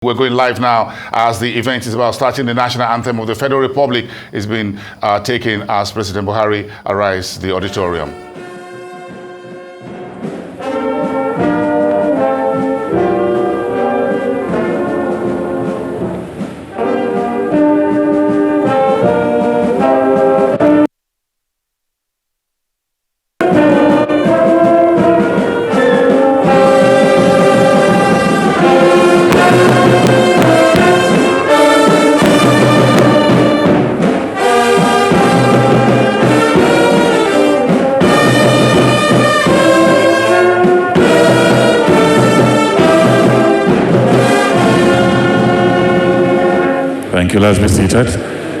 We're going live now as the event is about starting. The national anthem of the Federal Republic is being taken as President Buhari arrives the auditorium. Thank you. Let's be seated.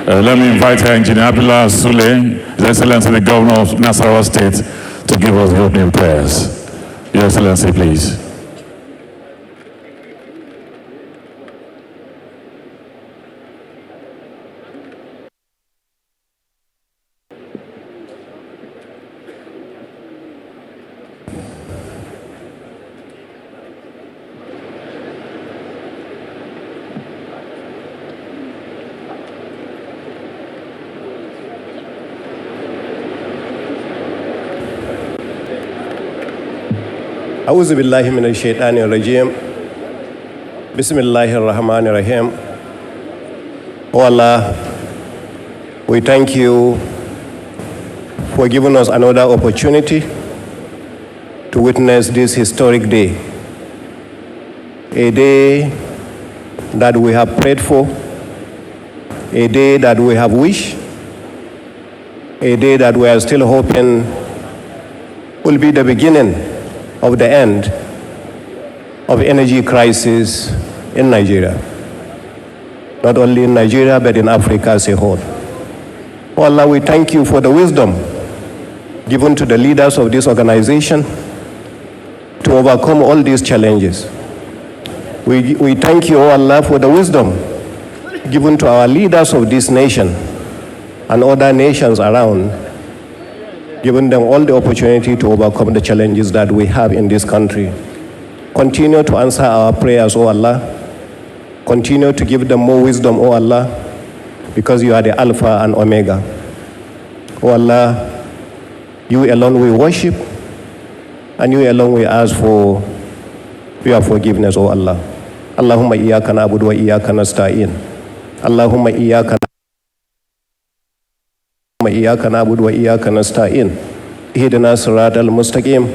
Let me invite Engineer Abdullah Sule, His Excellency the Governor of Nasarawa State, to give us the opening prayers. Your Excellency, please. أعوذ بالله من الشيطان الرجيم بسم الله الرحمن الرحيم. Oh Allah, we thank you for giving us another opportunity to witness this historic day, a day that we have prayed for, a day that we have wished, a day that we are still hoping will be the beginning of the end of energy crisis in Nigeria. Not only in Nigeria, but in Africa as a whole. Oh Allah, we thank you for the wisdom given to the leaders of this organization to overcome all these challenges. We thank you, oh Allah, for the wisdom given to our leaders of this nation and other nations around, giving them all the opportunity to overcome the challenges that we have in this country. Continue to answer our prayers, O Allah. Continue to give them more wisdom, O Allah, because you are the Alpha and Omega. O Allah, you alone we worship, and you alone we ask for your forgiveness, O Allah. Allahumma iyyaka na'budu wa iyyaka nasta'in. Allahumma إياك نعبد وإياك نستعين اهدنا الصراط المستقيم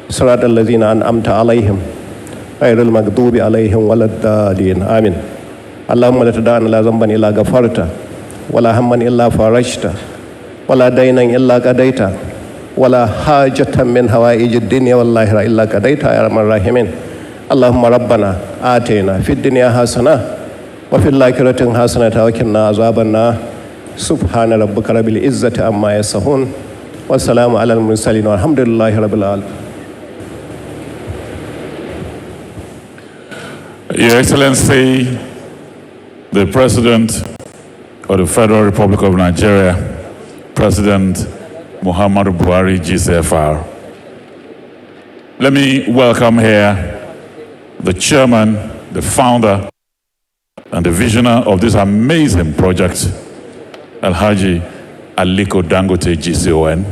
صراط الذين أنعمت عليهم غير المغضوب عليهم ولا الضالين آمين. اللهم لا تدع لنا ذنبا إلا غفرته ولا هما إلا فرجته ولا دينا إلا قضيته ولا حاجة من حوائج الدنيا والآخرة إلا قضيتها يا أرحم الراحمين. اللهم ربنا آتنا في الدنيا حسنة وفي الآخرة حسنة وقنا عذاب النار. سبحان ربك رب العزة عما يصفون والسلام على المرسلين والحمد لله رب العالمين. Your Excellency, the President of the Federal Republic of Nigeria, President Muhammadu Buhari, GCFR. Let me welcome here the Chairman, the Founder, and the Visionary of this amazing project, Alhaji Aliko Dangote GCON.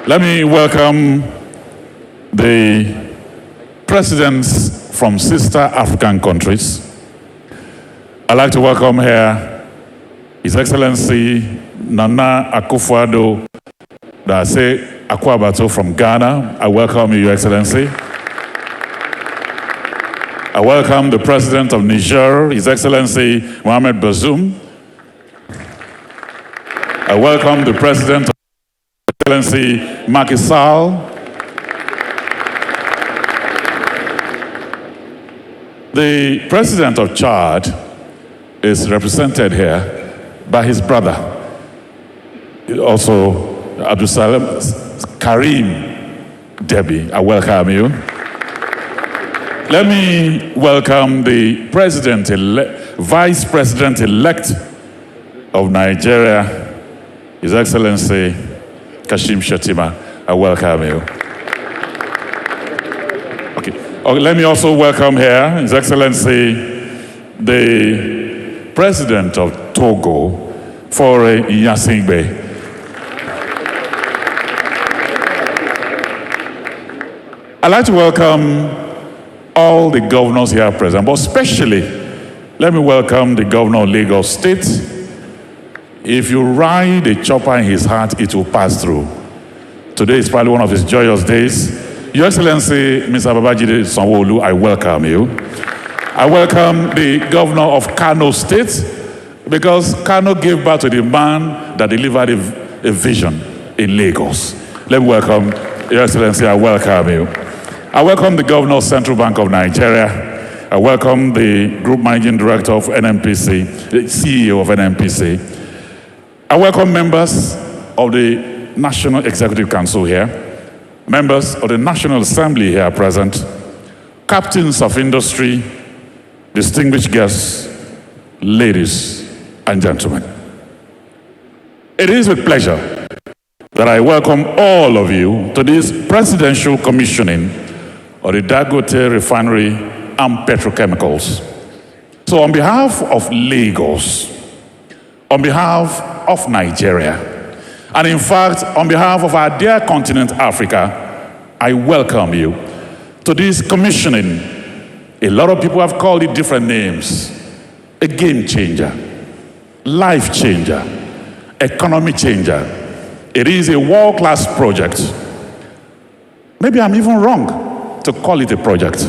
Let me welcome the presidents from sister African countries. I'd like to welcome here His Excellency Nana Akufo-Addo Dase Akwabato from Ghana. I welcome you, Your Excellency. I welcome the President of Niger, His Excellency Mohamed Bazoum. I welcome the President of His Excellency Macky Sall. The President of Chad is represented here by his brother, also Abdul Salam Karim Debi. I welcome you. Let me welcome the Vice President-elect of Nigeria, His Excellency Kashim Shettima. I welcome you. Okay. Let me also welcome here His Excellency, the President of Togo, Faure Gnassingbé. I'd like to welcome all the governors here present, but especially let me welcome the governor of Lagos State. If you ride a chopper in his heart, it will pass through. Today is probably one of his joyous days. Your Excellency, Mr. Babajide Sanwo-Olu, I welcome you. I welcome the governor of Kano State, because Kano gave birth to the man that delivered a vision in Lagos. Let me welcome Your Excellency, I welcome you. I welcome the governor of Central Bank of Nigeria. I welcome the Group Managing Director of NNPC, the CEO of NNPC. I welcome members of the National Executive Council here, members of the National Assembly here present, captains of industry, distinguished guests, ladies and gentlemen. It is with pleasure that I welcome all of you to this presidential commissioning of the Dangote Refinery and Petrochemicals. So on behalf of Lagos, on behalf of Nigeria, and in fact, on behalf of our dear continent, Africa, I welcome you to this commissioning. A lot of people have called it different names. A game changer, life changer, economy changer. It is a world-class project. Maybe I'm even wrong to call it a project.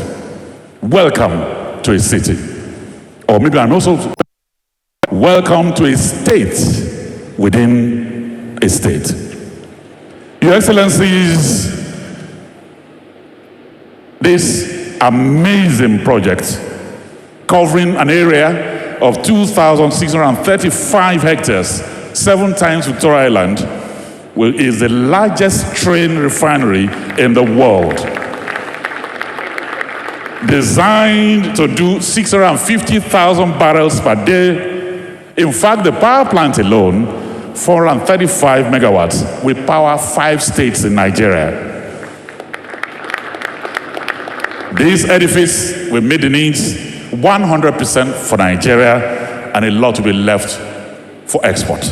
Welcome to a city. Or maybe I'm also welcome to a state within a state. Your Excellencies, this amazing project covering an area of 2,635 hectares, 7 times Victoria Island, is the largest train refinery in the world. Designed to do 650,000 barrels per day. In fact, the power plant alone, 435 megawatts, will power 5 states in Nigeria. This edifice will meet the needs 100% for Nigeria, and a lot will be left for export.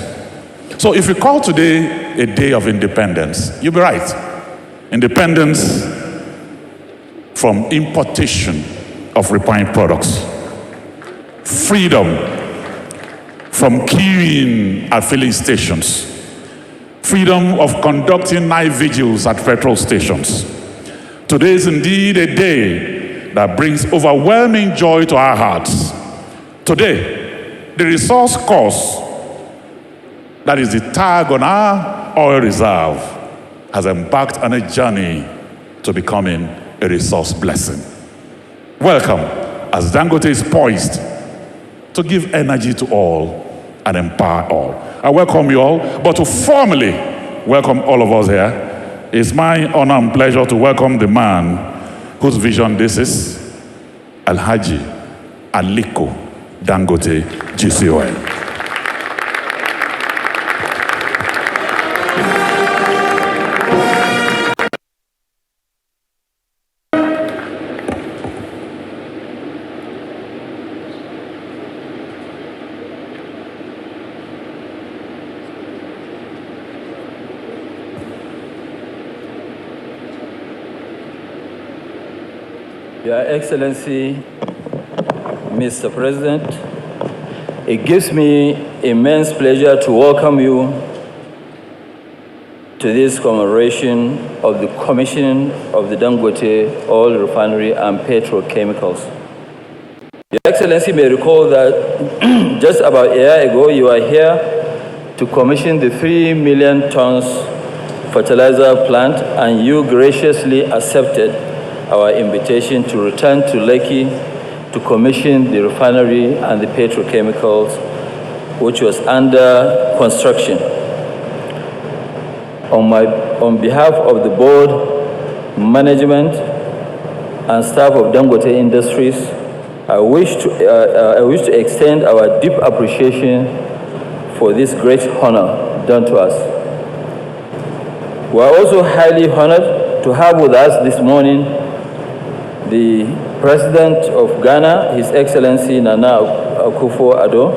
So if you call today a day of independence, you'll be right. Independence from importation of refined products. Freedom from queuing at filling stations. Freedom of conducting night vigils at petrol stations. Today is indeed a day that brings overwhelming joy to our hearts. Today, the resource cost, that is the tag on our oil reserve, has embarked on a journey to becoming a resource blessing. Welcome, as Dangote is poised to give energy to all and empower all. I welcome you all, but to formally welcome all of us here, it's my honor and pleasure to welcome the man whose vision this is, Alhaji Aliko Dangote GCON. Your Excellency, Mr. President, it gives me immense pleasure to welcome you to this commemoration of the commissioning of the Dangote Oil Refinery and Petrochemicals. Your Excellency may recall that just about a year ago, you were here to commission the 3 million tons fertilizer plant, and you graciously accepted our invitation to return to Lekki to commission the refinery and the petrochemicals, which was under construction. On behalf of the board, management, and staff of Dangote Industries, I wish to extend our deep appreciation for this great honor done to us. We are also highly honored to have with us this morning the President of Ghana, His Excellency Nana Akufo-Addo,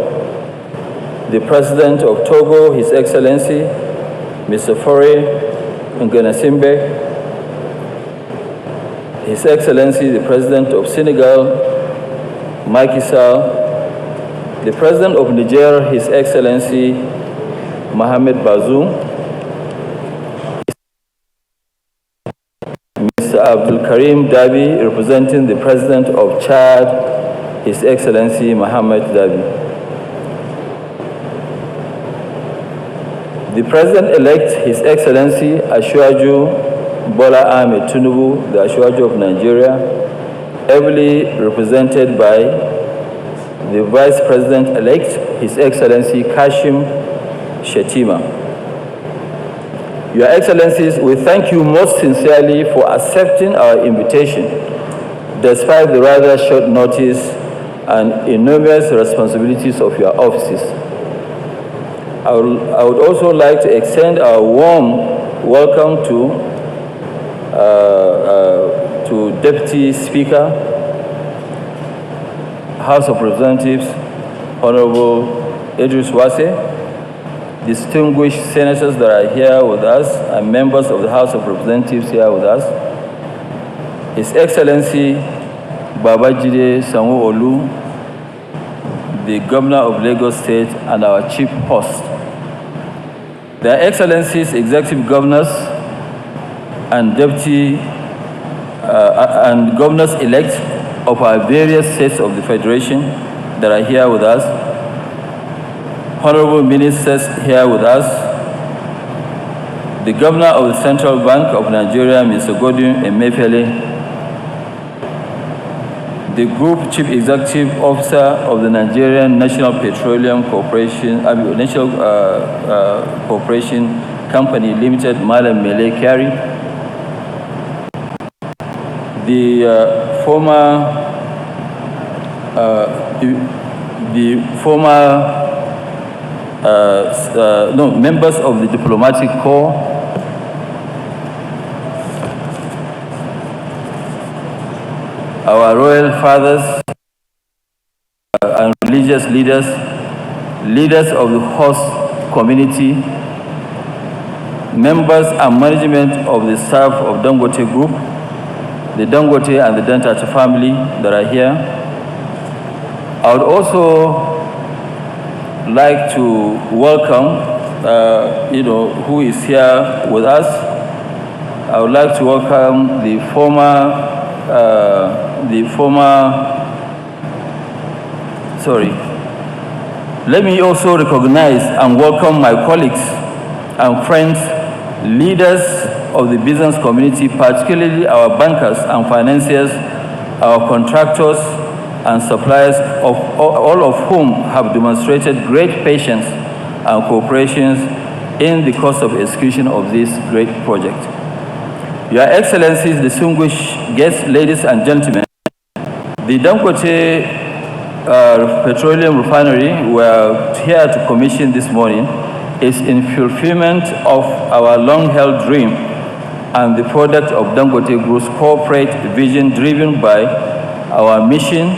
the President of Togo, His Excellency Mr. Faure Ngenasimbe, His Excellency the President of Senegal, Macky Sall, the President of Niger, His Excellency Mohamed Bazoum, Mr. Abdul Karim Dabi, representing the President of Chad, His Excellency Mohamed Dabi. The President-elect, His Excellency Asiwaju Bola Ahmed Tinubu, the Asiwaju of Nigeria, ably represented by the Vice President-elect, His Excellency Kashim Shettima. Your Excellencies, we thank you most sincerely for accepting our invitation, despite the rather short notice and enormous responsibilities of your offices. I would also like to extend our warm welcome to Deputy Speaker, House of Representatives, Honorable Idris Wase, distinguished senators that are here with us, and members of the House of Representatives here with us, His Excellency Babajide Sanwo-Olu, the Governor of Lagos State, and our Chief Host. Their Excellencies, Executive Governors, and Deputy and Governors-elect of our various states of the Federation that are here with us, Honorable Ministers here with us, the Governor of the Central Bank of Nigeria, Mr. Godwin Emefiele, the Group Chief Executive Officer of the Nigerian National Petroleum Corporation, Corporation Company Limited, Malam Mele Kyari, the members of the Diplomatic Corps, our royal fathers and religious leaders, leaders of the host community, members and management of the staff of Dangote Group, the Dangote and the Dangote family that are here. I would also like to welcome, who is here with us. I would like to welcome the former. Let me also recognize and welcome my colleagues and friends, leaders of the business community, particularly our bankers and financiers, our contractors and suppliers, all of whom have demonstrated great patience and cooperation in the course of execution of this great project. Your Excellencies, distinguished guests, ladies and gentlemen, the Dangote Petroleum Refinery we are here to commission this morning is in fulfillment of our long-held dream and the product of Dangote Group's corporate vision, driven by our mission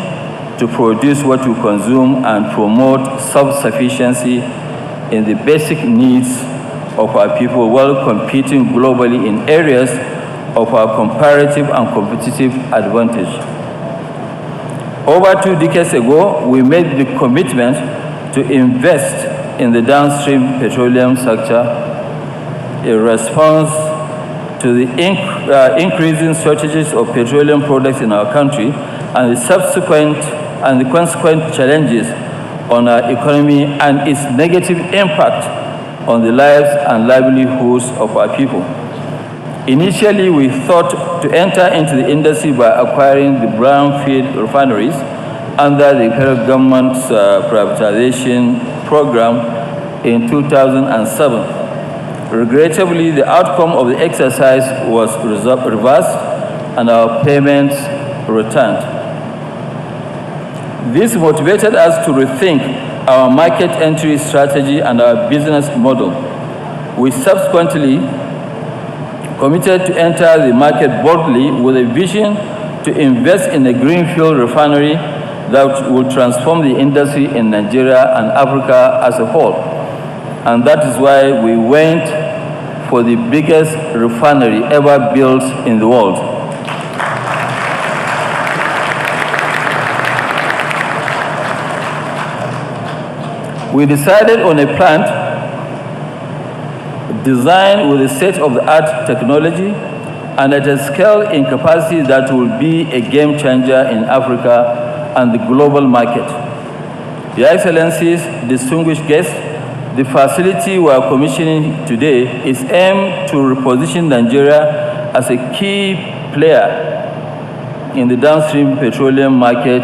to produce what we consume and promote self-sufficiency in the basic needs of our people while competing globally in areas of our comparative and competitive advantage. Over 2 decades ago, we made the commitment to invest in the downstream petroleum sector in response to the increasing shortages of petroleum products in our country and the consequent challenges on our economy and its negative impact on the lives and livelihoods of our people. Initially, we thought to enter into the industry by acquiring the brownfield refineries under the federal government's privatization program in 2007. Regrettably, the outcome of the exercise was reversed and our payments returned. This motivated us to rethink our market entry strategy and our business model. We subsequently committed to enter the market boldly with a vision to invest in a greenfield refinery that will transform the industry in Nigeria and Africa as a whole. And that is why we went for the biggest refinery ever built in the world. We decided on a plant designed with a state-of-the-art technology and at a scale in capacity that will be a game changer in Africa and the global market. Your Excellencies, distinguished guests, the facility we are commissioning today is aimed to reposition Nigeria as a key player in the downstream petroleum market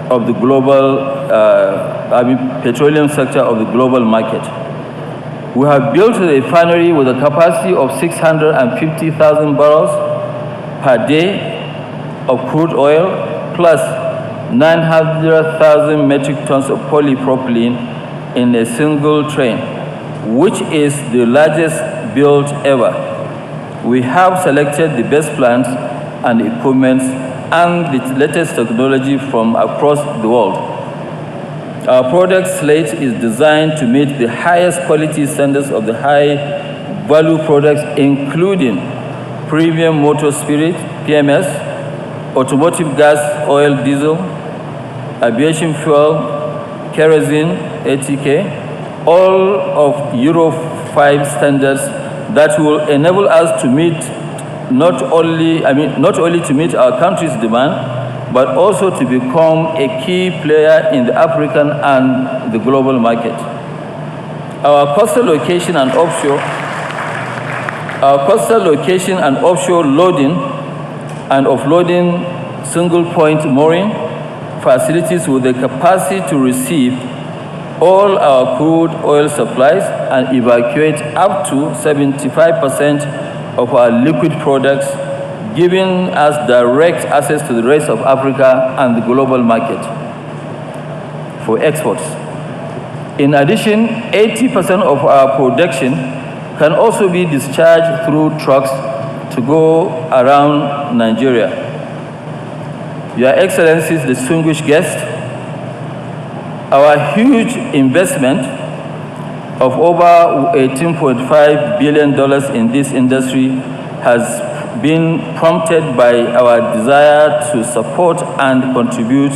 of the global, petroleum sector of the global market. We have built a refinery with a capacity of 650,000 barrels per day of crude oil, plus 900,000 metric tons of polypropylene in a single train, which is the largest built ever. We have selected the best plants and equipment and the latest technology from across the world. Our product slate is designed to meet the highest quality standards of the high-value products, including premium motor spirit, PMS, automotive gas, oil, diesel, aviation fuel, kerosene, ATK, all of Euro 5 standards that will enable us to meet not only to meet our country's demand, but also to become a key player in the African and the global market. Our coastal location and offshore loading and offloading single-point mooring facilities with the capacity to receive all our crude oil supplies and evacuate up to 75% of our liquid products, giving us direct access to the rest of Africa and the global market for exports. In addition, 80% of our production can also be discharged through trucks to go around Nigeria. Your Excellencies, distinguished guests, our huge investment of over $18.5 billion in this industry has been prompted by our desire to support and contribute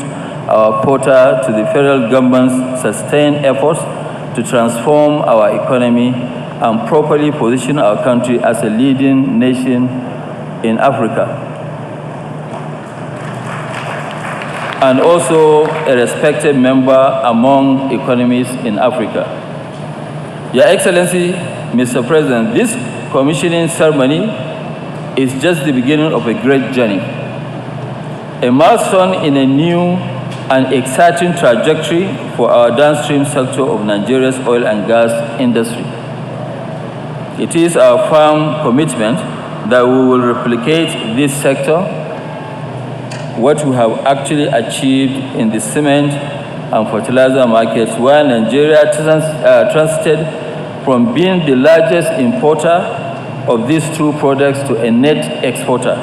our quota to the federal government's sustained efforts to transform our economy and properly position our country as a leading nation in Africa, and also a respected member among economies in Africa. Your Excellency, Mr. President, this commissioning ceremony is just the beginning of a great journey, a milestone in a new and exciting trajectory for our downstream sector of Nigeria's oil and gas industry. It is our firm commitment that we will replicate this sector, what we have actually achieved in the cement and fertilizer markets, where Nigeria transited from being the largest importer of these two products to a net exporter.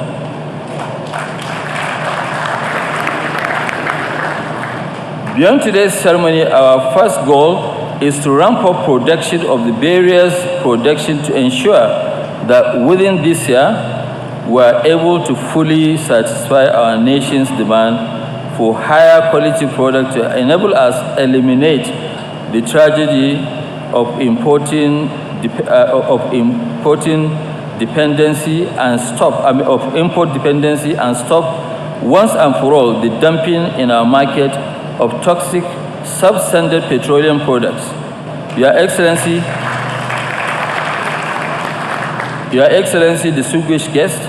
Beyond today's ceremony, our first goal is to ramp up production of the various production to ensure that within this year, we are able to fully satisfy our nation's demand for higher quality products to enable us to eliminate the tragedy of importing dependency and import dependency and stop once and for all the dumping in our market of toxic substandard petroleum products. Your Excellency, distinguished guests,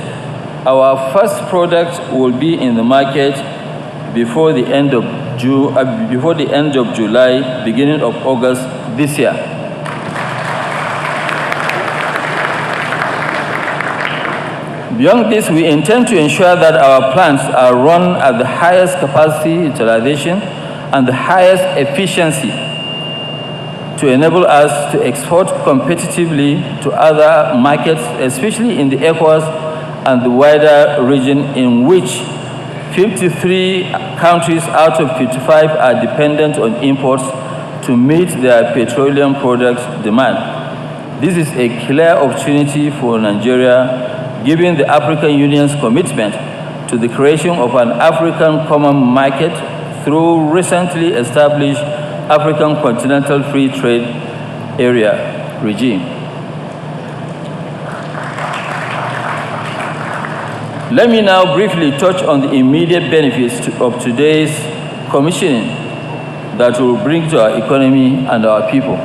our first product will be in the market before the end of July, beginning of August this year. Beyond this, we intend to ensure that our plants are run at the highest capacity utilization and the highest efficiency to enable us to export competitively to other markets, especially in the ECOWAS and the wider region, in which 53 countries out of 55 are dependent on imports to meet their petroleum products demand. This is a clear opportunity for Nigeria, given the African Union's commitment to the creation of an African common market through recently established African Continental Free Trade Area regime. Let me now briefly touch on the immediate benefits of today's commissioning that will bring to our economy and our people.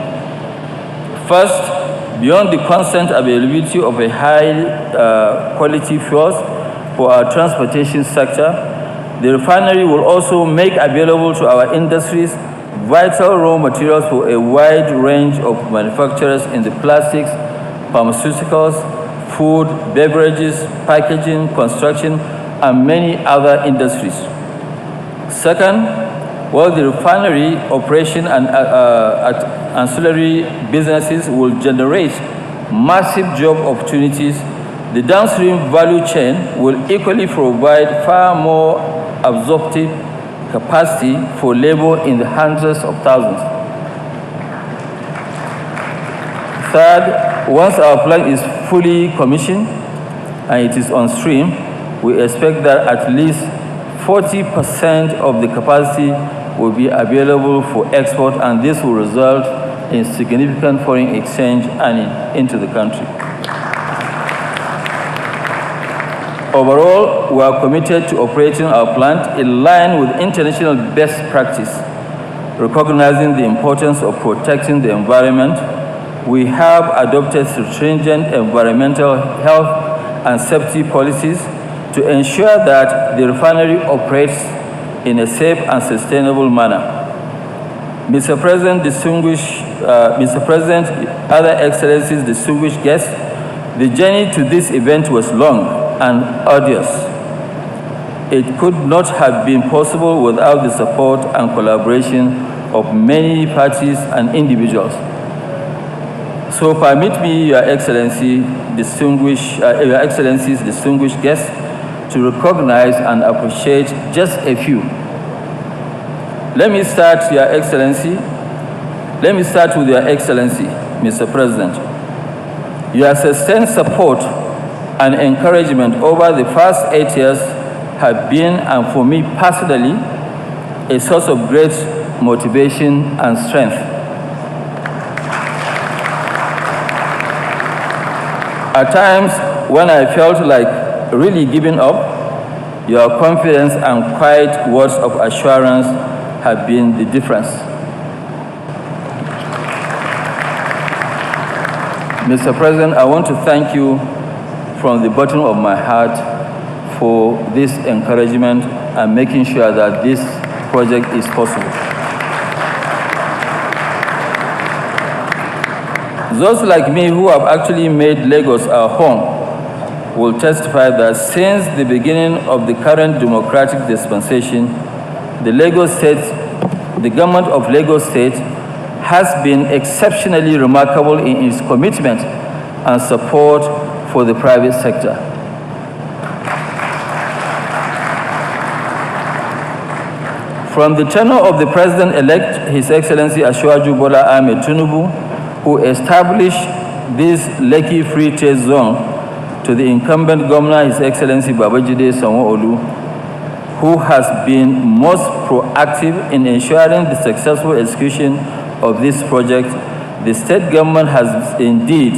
First, beyond the constant availability of a high quality fuels for our transportation sector, the refinery will also make available to our industries vital raw materials for a wide range of manufacturers in the plastics, pharmaceuticals, food, beverages, packaging, construction, and many other industries. Second, while the refinery operation and ancillary businesses will generate massive job opportunities, the downstream value chain will equally provide far more absorptive capacity for labor in the hundreds of thousands. Third, once our plant is fully commissioned and it is on stream, we expect that at least 40% of the capacity will be available for export, and this will result in significant foreign exchange earning into the country. Overall, we are committed to operating our plant in line with international best practice, recognizing the importance of protecting the environment. We have adopted stringent environmental health and safety policies to ensure that the refinery operates in a safe and sustainable manner. Mr. President, other excellencies, distinguished guests, the journey to this event was long and arduous. It could not have been possible without the support and collaboration of many parties and individuals. So permit me, Your Excellencies, distinguished guests, to recognize and appreciate just a few. Let me start with Your Excellency, Mr. President. Your sustained support and encouragement over the past 8 years have been, and for me personally, a source of great motivation and strength. At times, when I felt like really giving up, your confidence and quiet words of assurance have been the difference. Mr. President, I want to thank you from the bottom of my heart for this encouragement and making sure that this project is possible. Those like me who have actually made Lagos our home will testify that since the beginning of the current democratic dispensation, the government of Lagos State has been exceptionally remarkable in its commitment and support for the private sector. From the tenure of the President-elect, His Excellency Asiwaju Bola Ahmed Tinubu, who established this Lekki Free Trade Zone, to the incumbent governor, His Excellency Babajide Sanwo-Olu, who has been most proactive in ensuring the successful execution of this project, the state government has indeed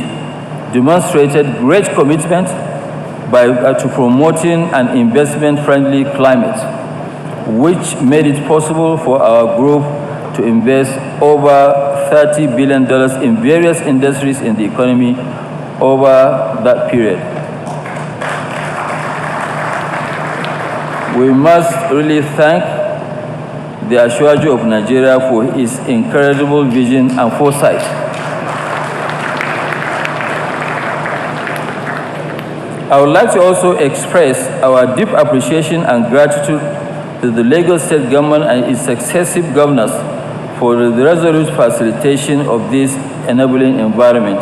demonstrated great commitment to promoting an investment-friendly climate, which made it possible for our group to invest over $30 billion in various industries in the economy over that period. We must really thank the Asiwaju of Nigeria for his incredible vision and foresight. I would like to also express our deep appreciation and gratitude to the Lagos State government and its successive governors for the resolute facilitation of this enabling environment.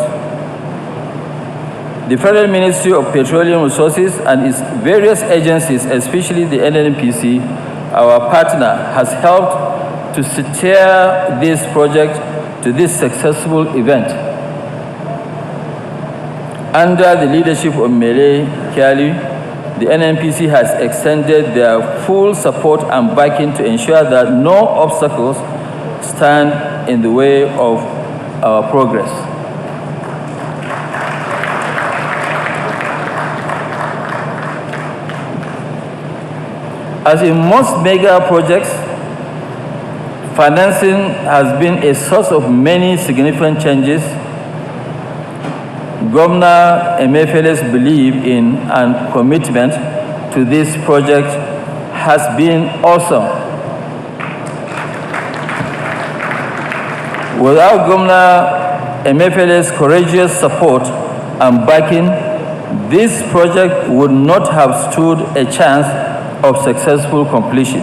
The Federal Ministry of Petroleum Resources and its various agencies, especially the NNPC, our partner, has helped to steer this project to this successful event. Under the leadership of Mele Kyari, the NNPC has extended their full support and backing to ensure that no obstacles stand in the way of our progress. As in most mega projects, financing has been a source of many significant changes. Governor Emefiele's belief in and commitment to this project has been awesome. Without Governor Emefiele's courageous support and backing, this project would not have stood a chance of successful completion.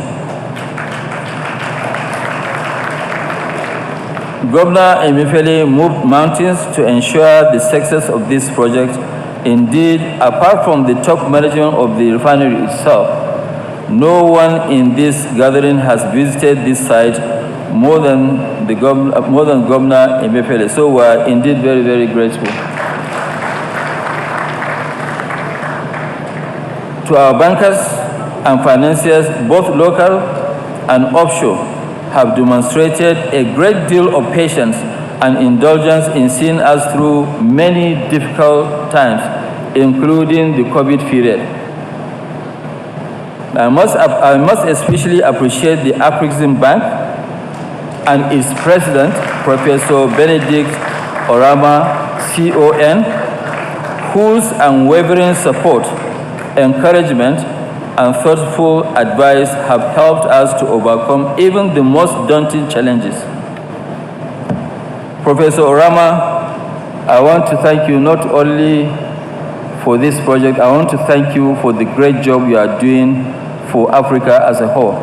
Governor Emefiele moved mountains to ensure the success of this project. Indeed, apart from the top management of the refinery itself, no one in this gathering has visited this site more than Governor Emefiele. So we are indeed very, very grateful. To our bankers and financiers, both local and offshore, have demonstrated a great deal of patience and indulgence in seeing us through many difficult times, including the COVID period. I must especially appreciate the Afrexim Bank and its president, Professor Benedict Orama, CON, whose unwavering support, encouragement, and thoughtful advice have helped us to overcome even the most daunting challenges. Professor Orama, I want to thank you not only for this project, I want to thank you for the great job you are doing for Africa as a whole.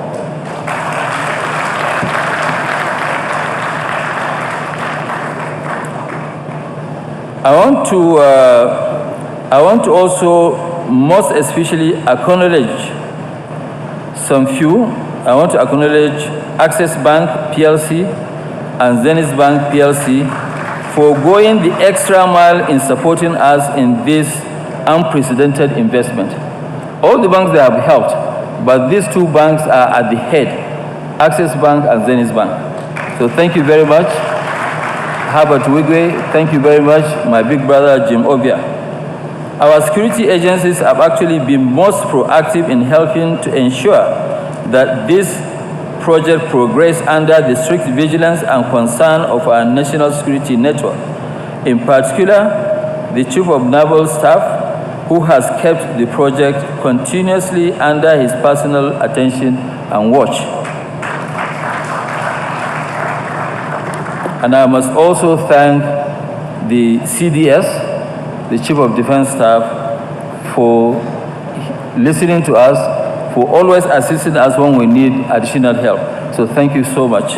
I want to also most especially acknowledge some few. I want to acknowledge Access Bank PLC and Zenith Bank PLC for going the extra mile in supporting us in this unprecedented investment. All the banks they have helped, but these two banks are at the head, Access Bank and Zenith Bank. So thank you very much. Herbert Wigwe, thank you very much. My big brother, Jim Obia. Our security agencies have actually been most proactive in helping to ensure that this project progress under the strict vigilance and concern of our national security network. In particular, the Chief of Naval Staff, who has kept the project continuously under his personal attention and watch. And I must also thank the CDS, the Chief of Defense Staff, for listening to us, for always assisting us when we need additional help. So thank you so much.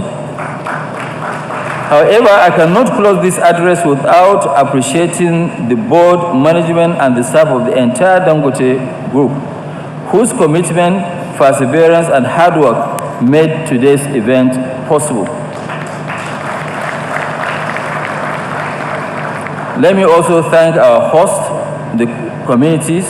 However, I cannot close this address without appreciating the board, management, and the staff of the entire Dangote Group, whose commitment, perseverance, and hard work made today's event possible. Let me also thank our hosts, the communities,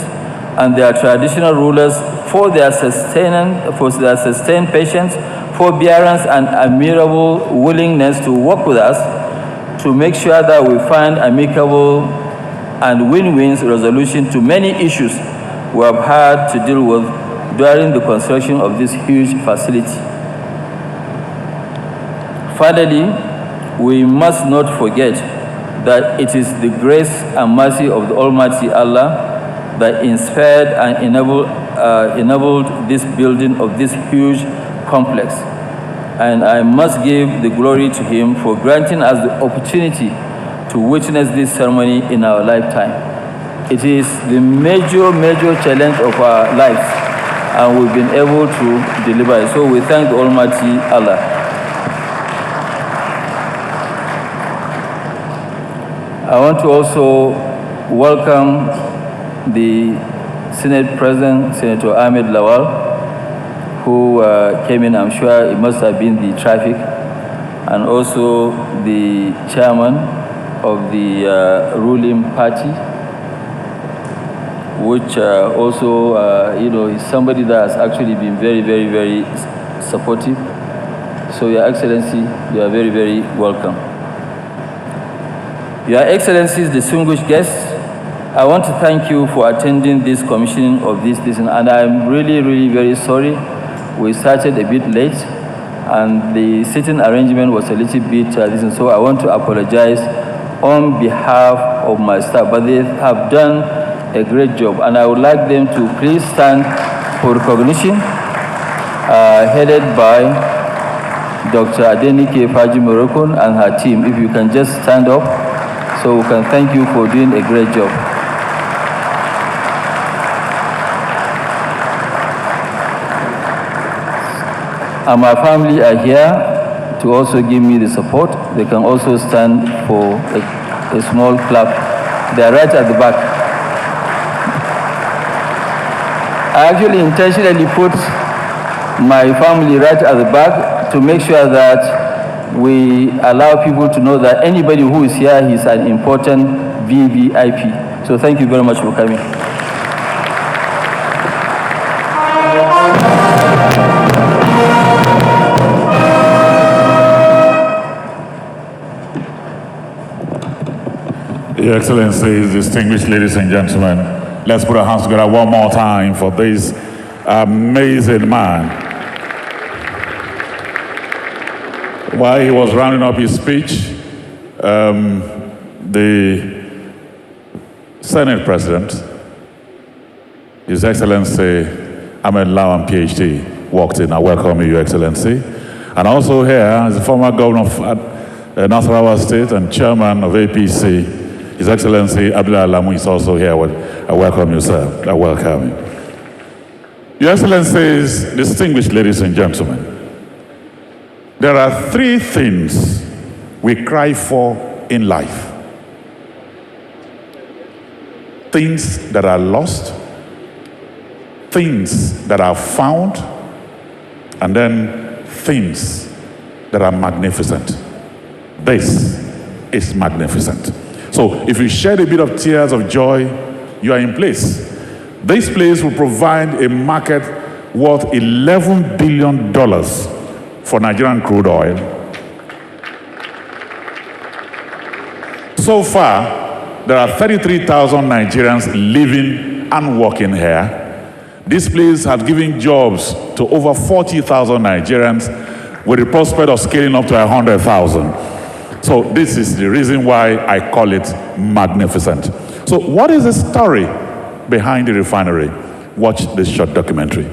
and their traditional rulers for their sustained patience, forbearance, and admirable willingness to work with us to make sure that we find amicable and win-win resolution to many issues we have had to deal with during the construction of this huge facility. Finally, we must not forget that it is the grace and mercy of the Almighty Allah that inspired and enabled this building of this huge complex. And I must give the glory to Him for granting us the opportunity to witness this ceremony in our lifetime. It is the major challenge of our lives, and we've been able to deliver it. So we thank the Almighty Allah. I want to also welcome the Senate President, Senator Ahmed Lawal, who came in. I'm sure it must have been the traffic, and also the chairman of the ruling party, which also, is somebody that has actually been very, very, very supportive. So, Your Excellency, you are very, very welcome. Your Excellencies, distinguished guests, I want to thank you for attending this commissioning of this, and I'm really, really very sorry. We started a bit late, and the sitting arrangement was a little bit so I want to apologize on behalf of my staff, but they have done a great job, and I would like them to please stand for recognition, headed by Dr. Adenike Fajimorokun and her team. If you can just stand up, so we can thank you for doing a great job. And my family are here to also give me the support. They can also stand for a small clap. They are right at the back. I actually intentionally put my family right at the back to make sure that we allow people to know that anybody who is here is an important VVIP. So thank you very much for coming. Your Excellencies, distinguished ladies and gentlemen, let's put our hands together one more time for this amazing man. While he was rounding up his speech, the Senate President, His Excellency Ahmed Lawan, PhD, walked in. I welcome you, Your Excellency. And also here is the former governor of Nasarawa State and chairman of APC, His Excellency Abdullah Alamu is also here. I welcome you, sir. I welcome you. Your Excellencies, distinguished ladies and gentlemen, there are three things we cry for in life. Things that are lost, things that are found, and then things that are magnificent. This is magnificent. So if you shed a bit of tears of joy, you are in place. This place will provide a market worth $11 billion for Nigerian crude oil. So far, there are 33,000 Nigerians living and working here. This place has given jobs to over 40,000 Nigerians with the prospect of scaling up to 100,000. So this is the reason why I call it magnificent. So what is the story behind the refinery? Watch this short documentary.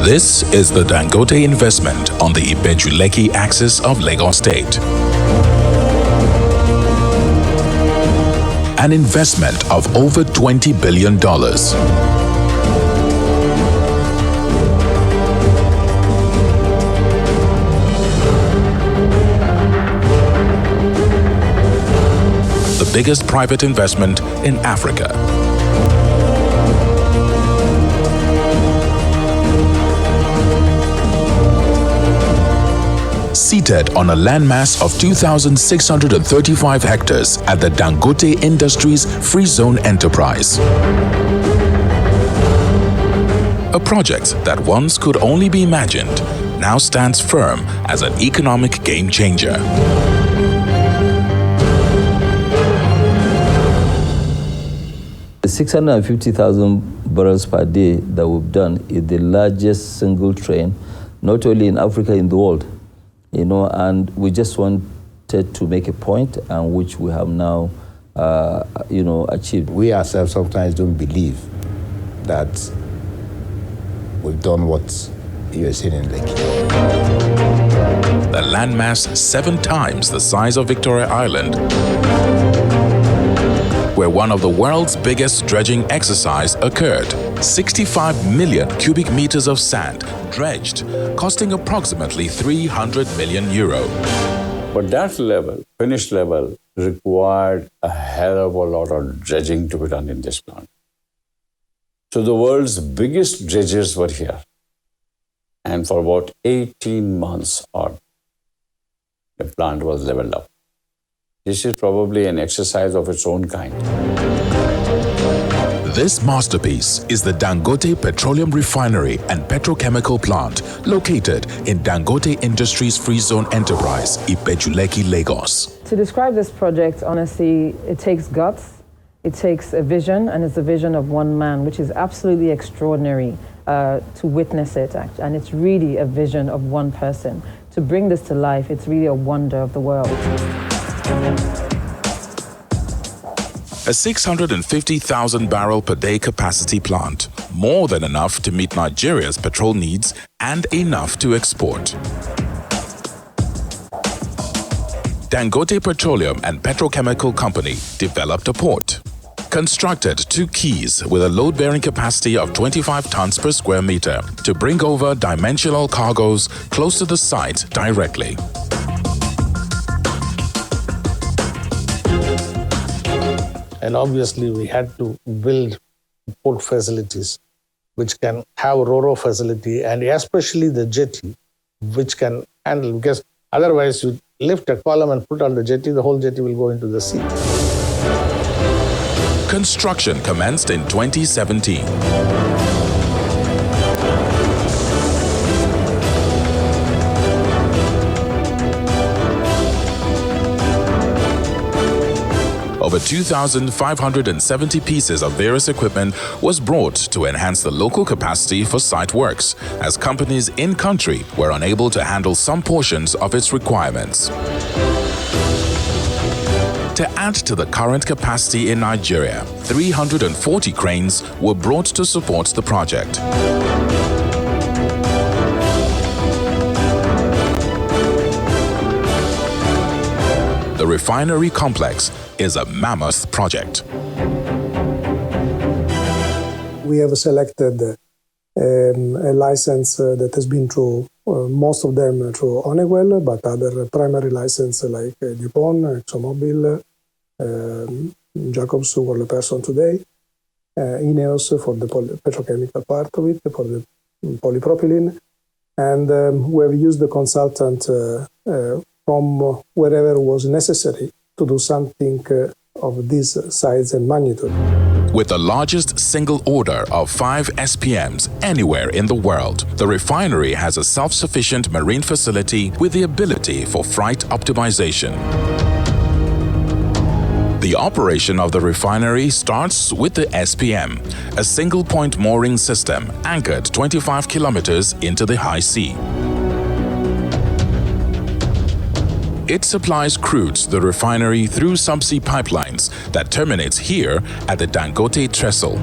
This is the Dangote investment on the Ibeju-Lekki axis of Lagos State. An investment of over $20 billion. The biggest private investment in Africa. Seated on a landmass of 2,635 hectares at the Dangote Industries Free Zone Enterprise. A project that once could only be imagined now stands firm as an economic game changer. The 650,000 barrels per day that we've done is the largest single train not only in Africa, in the world. And we just wanted to make a point, and which we have now, achieved. We ourselves sometimes don't believe that we've done what you are seeing in Lekki. The landmass 7 times the size of Victoria Island, where one of the world's biggest dredging exercise occurred. 65 million cubic meters of sand dredged, costing approximately 300 million euro. But that level, finished level, required a hell of a lot of dredging to be done in this plant. So the world's biggest dredgers were here. And for about 18 months odd, the plant was leveled up. This is probably an exercise of its own kind. This masterpiece is the Dangote Petroleum Refinery and Petrochemical Plant, located in Dangote Industries Free Zone Enterprise, Ipejuleki, Lagos. To describe this project, honestly, it takes guts, it takes a vision, and it's the vision of one man, which is absolutely extraordinary to witness it. And it's really a vision of one person. To bring this to life, it's really a wonder of the world. A 650,000 barrel per day capacity plant, more than enough to meet Nigeria's petrol needs and enough to export. Dangote Petroleum and Petrochemical Company developed a port, constructed 2 quays with a load-bearing capacity of 25 tons per square meter to bring over dimensional cargoes close to the site directly. And obviously, we had to build port facilities which can have ro-ro facility, and especially the jetty, which can handle, because otherwise you lift a column and put on the jetty, the whole jetty will go into the sea. Construction commenced in 2017. Over 2,570 pieces of various equipment was brought to enhance the local capacity for site works, as companies in-country were unable to handle some portions of its requirements. To add to the current capacity in Nigeria, 340 cranes were brought to support the project. The refinery complex is a mammoth project. We have selected a license that has been through, most of them through Honeywell, but other primary licenses like DuPont, ExxonMobil, Jacobs, who are the person today, Ineos for the petrochemical part of it, for the polypropylene, and we have used the consultant from wherever was necessary to do something of this size and magnitude. With the largest single order of 5 SPMs anywhere in the world, the refinery has a self-sufficient marine facility with the ability for freight optimization. The operation of the refinery starts with the SPM, a single-point mooring system anchored 25 kilometers into the high sea. It supplies crude to the refinery through subsea pipelines that terminates here at the Dangote trestle.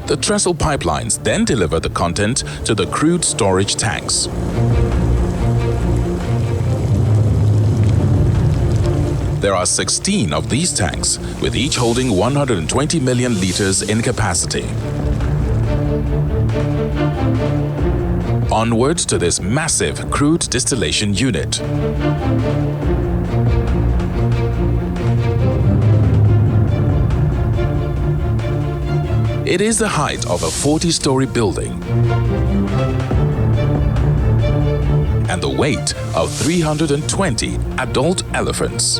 The trestle pipelines then deliver the content to the crude storage tanks. There are 16 of these tanks, with each holding 120 million liters in capacity. Onwards to this massive crude distillation unit. It is the height of a 40-story building and the weight of 320 adult elephants.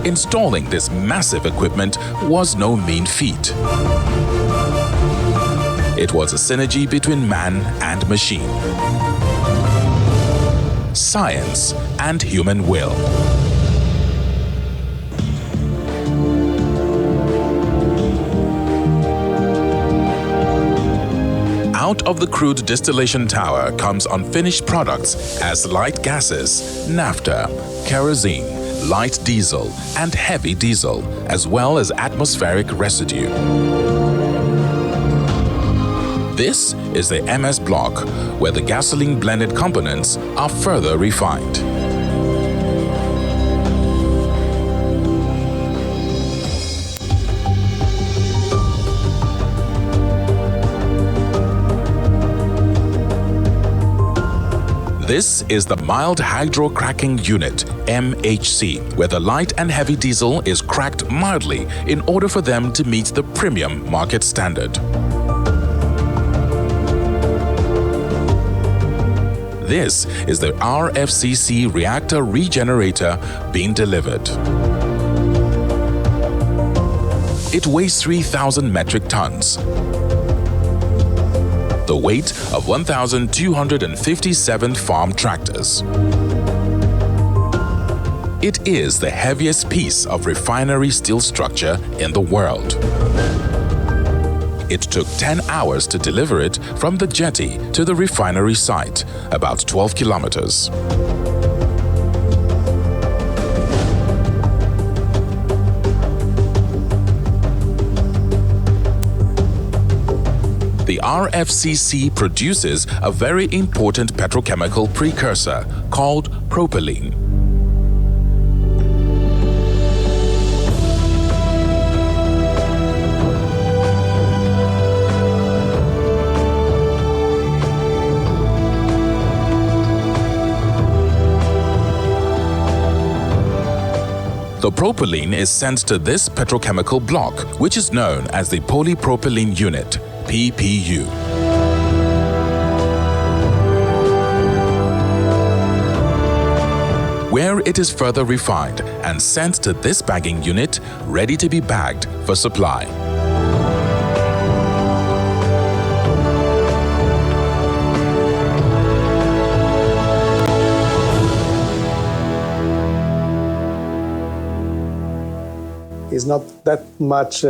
Installing this massive equipment was no mean feat. It was a synergy between man and machine, science and human will. Out of the crude distillation tower comes unfinished products as light gases, naphtha, kerosene, light diesel, and heavy diesel, as well as atmospheric residue. This is the MS block, where the gasoline blended components are further refined. This is the mild hydrocracking unit, MHC, where the light and heavy diesel is cracked mildly in order for them to meet the premium market standard. This is the RFCC reactor regenerator being delivered. It weighs 3,000 metric tons. The weight of 1,257 farm tractors. It is the heaviest piece of refinery steel structure in the world. It took 10 hours to deliver it from the jetty to the refinery site, about 12 kilometers. The RFCC produces a very important petrochemical precursor called propylene. The propylene is sent to this petrochemical block, which is known as the polypropylene unit, PPU. Where it is further refined and sent to this bagging unit, ready to be bagged for supply. It's not that much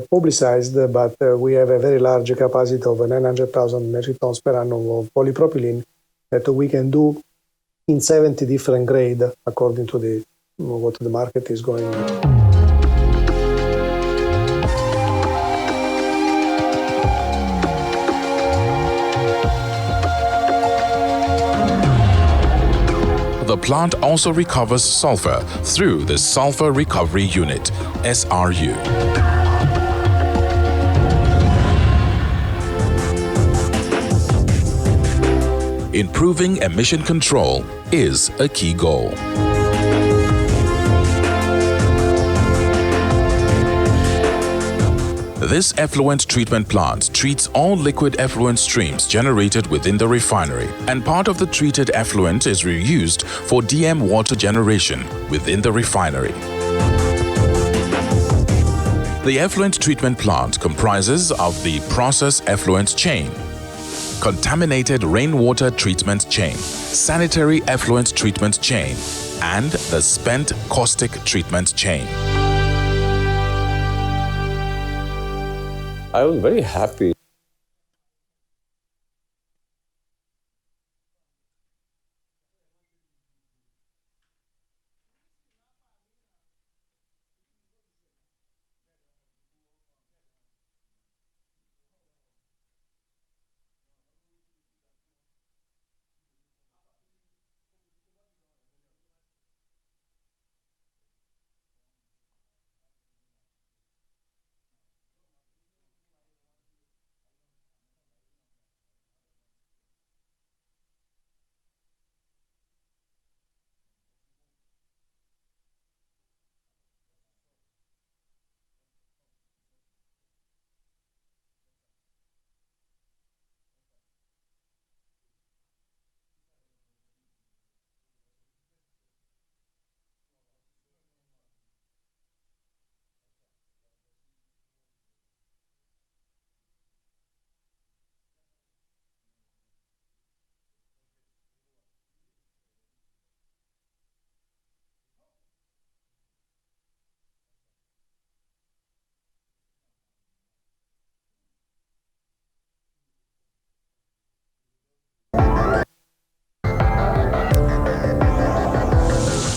publicized, but we have a very large capacity of 900,000 metric tons per annum of polypropylene that we can do in 70 different grades according to what the market is going on. The plant also recovers sulfur through the Sulfur Recovery Unit, SRU. Improving emission control is a key goal. This effluent treatment plant treats all liquid effluent streams generated within the refinery, and part of the treated effluent is reused for DM water generation within the refinery. The effluent treatment plant comprises of the process effluent chain, contaminated rainwater treatment chain, sanitary effluent treatment chain, and the spent caustic treatment chain. I was very happy.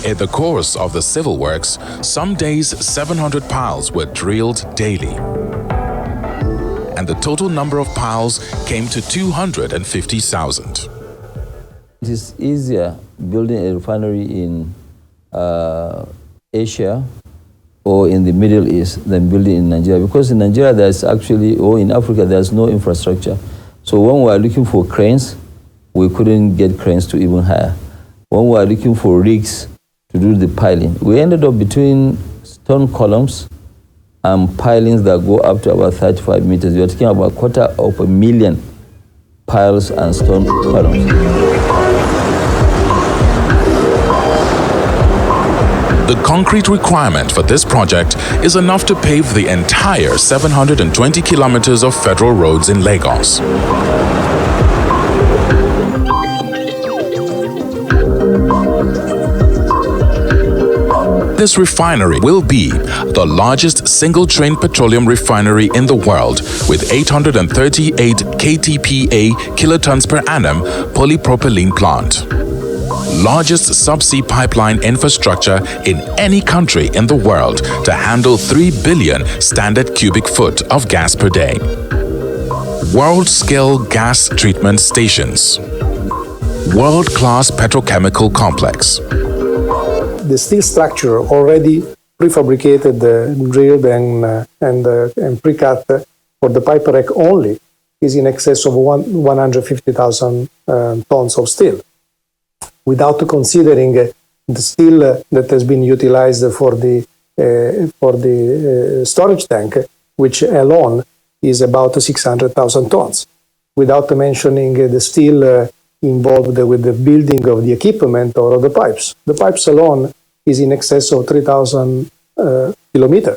In the course of the civil works, some days 700 piles were drilled daily. And the total number of piles came to 250,000. It is easier building a refinery in Asia or in the Middle East than building in Nigeria, because in Nigeria there's actually, or in Africa, there's no infrastructure. So when we were looking for cranes, we couldn't get cranes to even hire. When we were looking for rigs to do the piling, we ended up between stone columns and pilings that go up to about 35 meters. You're talking about 250,000 piles and stone columns. The concrete requirement for this project is enough to pave the entire 720 kilometers of federal roads in Lagos. This refinery will be the largest single-train petroleum refinery in the world, with 838 KTPA kilotons per annum polypropylene plant. Largest subsea pipeline infrastructure in any country in the world to handle 3 billion standard cubic foot of gas per day. World-scale gas treatment stations. World-class petrochemical complex. The steel structure already prefabricated, drilled and pre-cut for the pipe rack only is in excess of 150,000 tons of steel, without considering the steel that has been utilized for the storage tank, which alone is about 600,000 tons, without mentioning the steel involved with the building of the equipment or of the pipes. The pipes alone is in excess of 3,000 kilometers,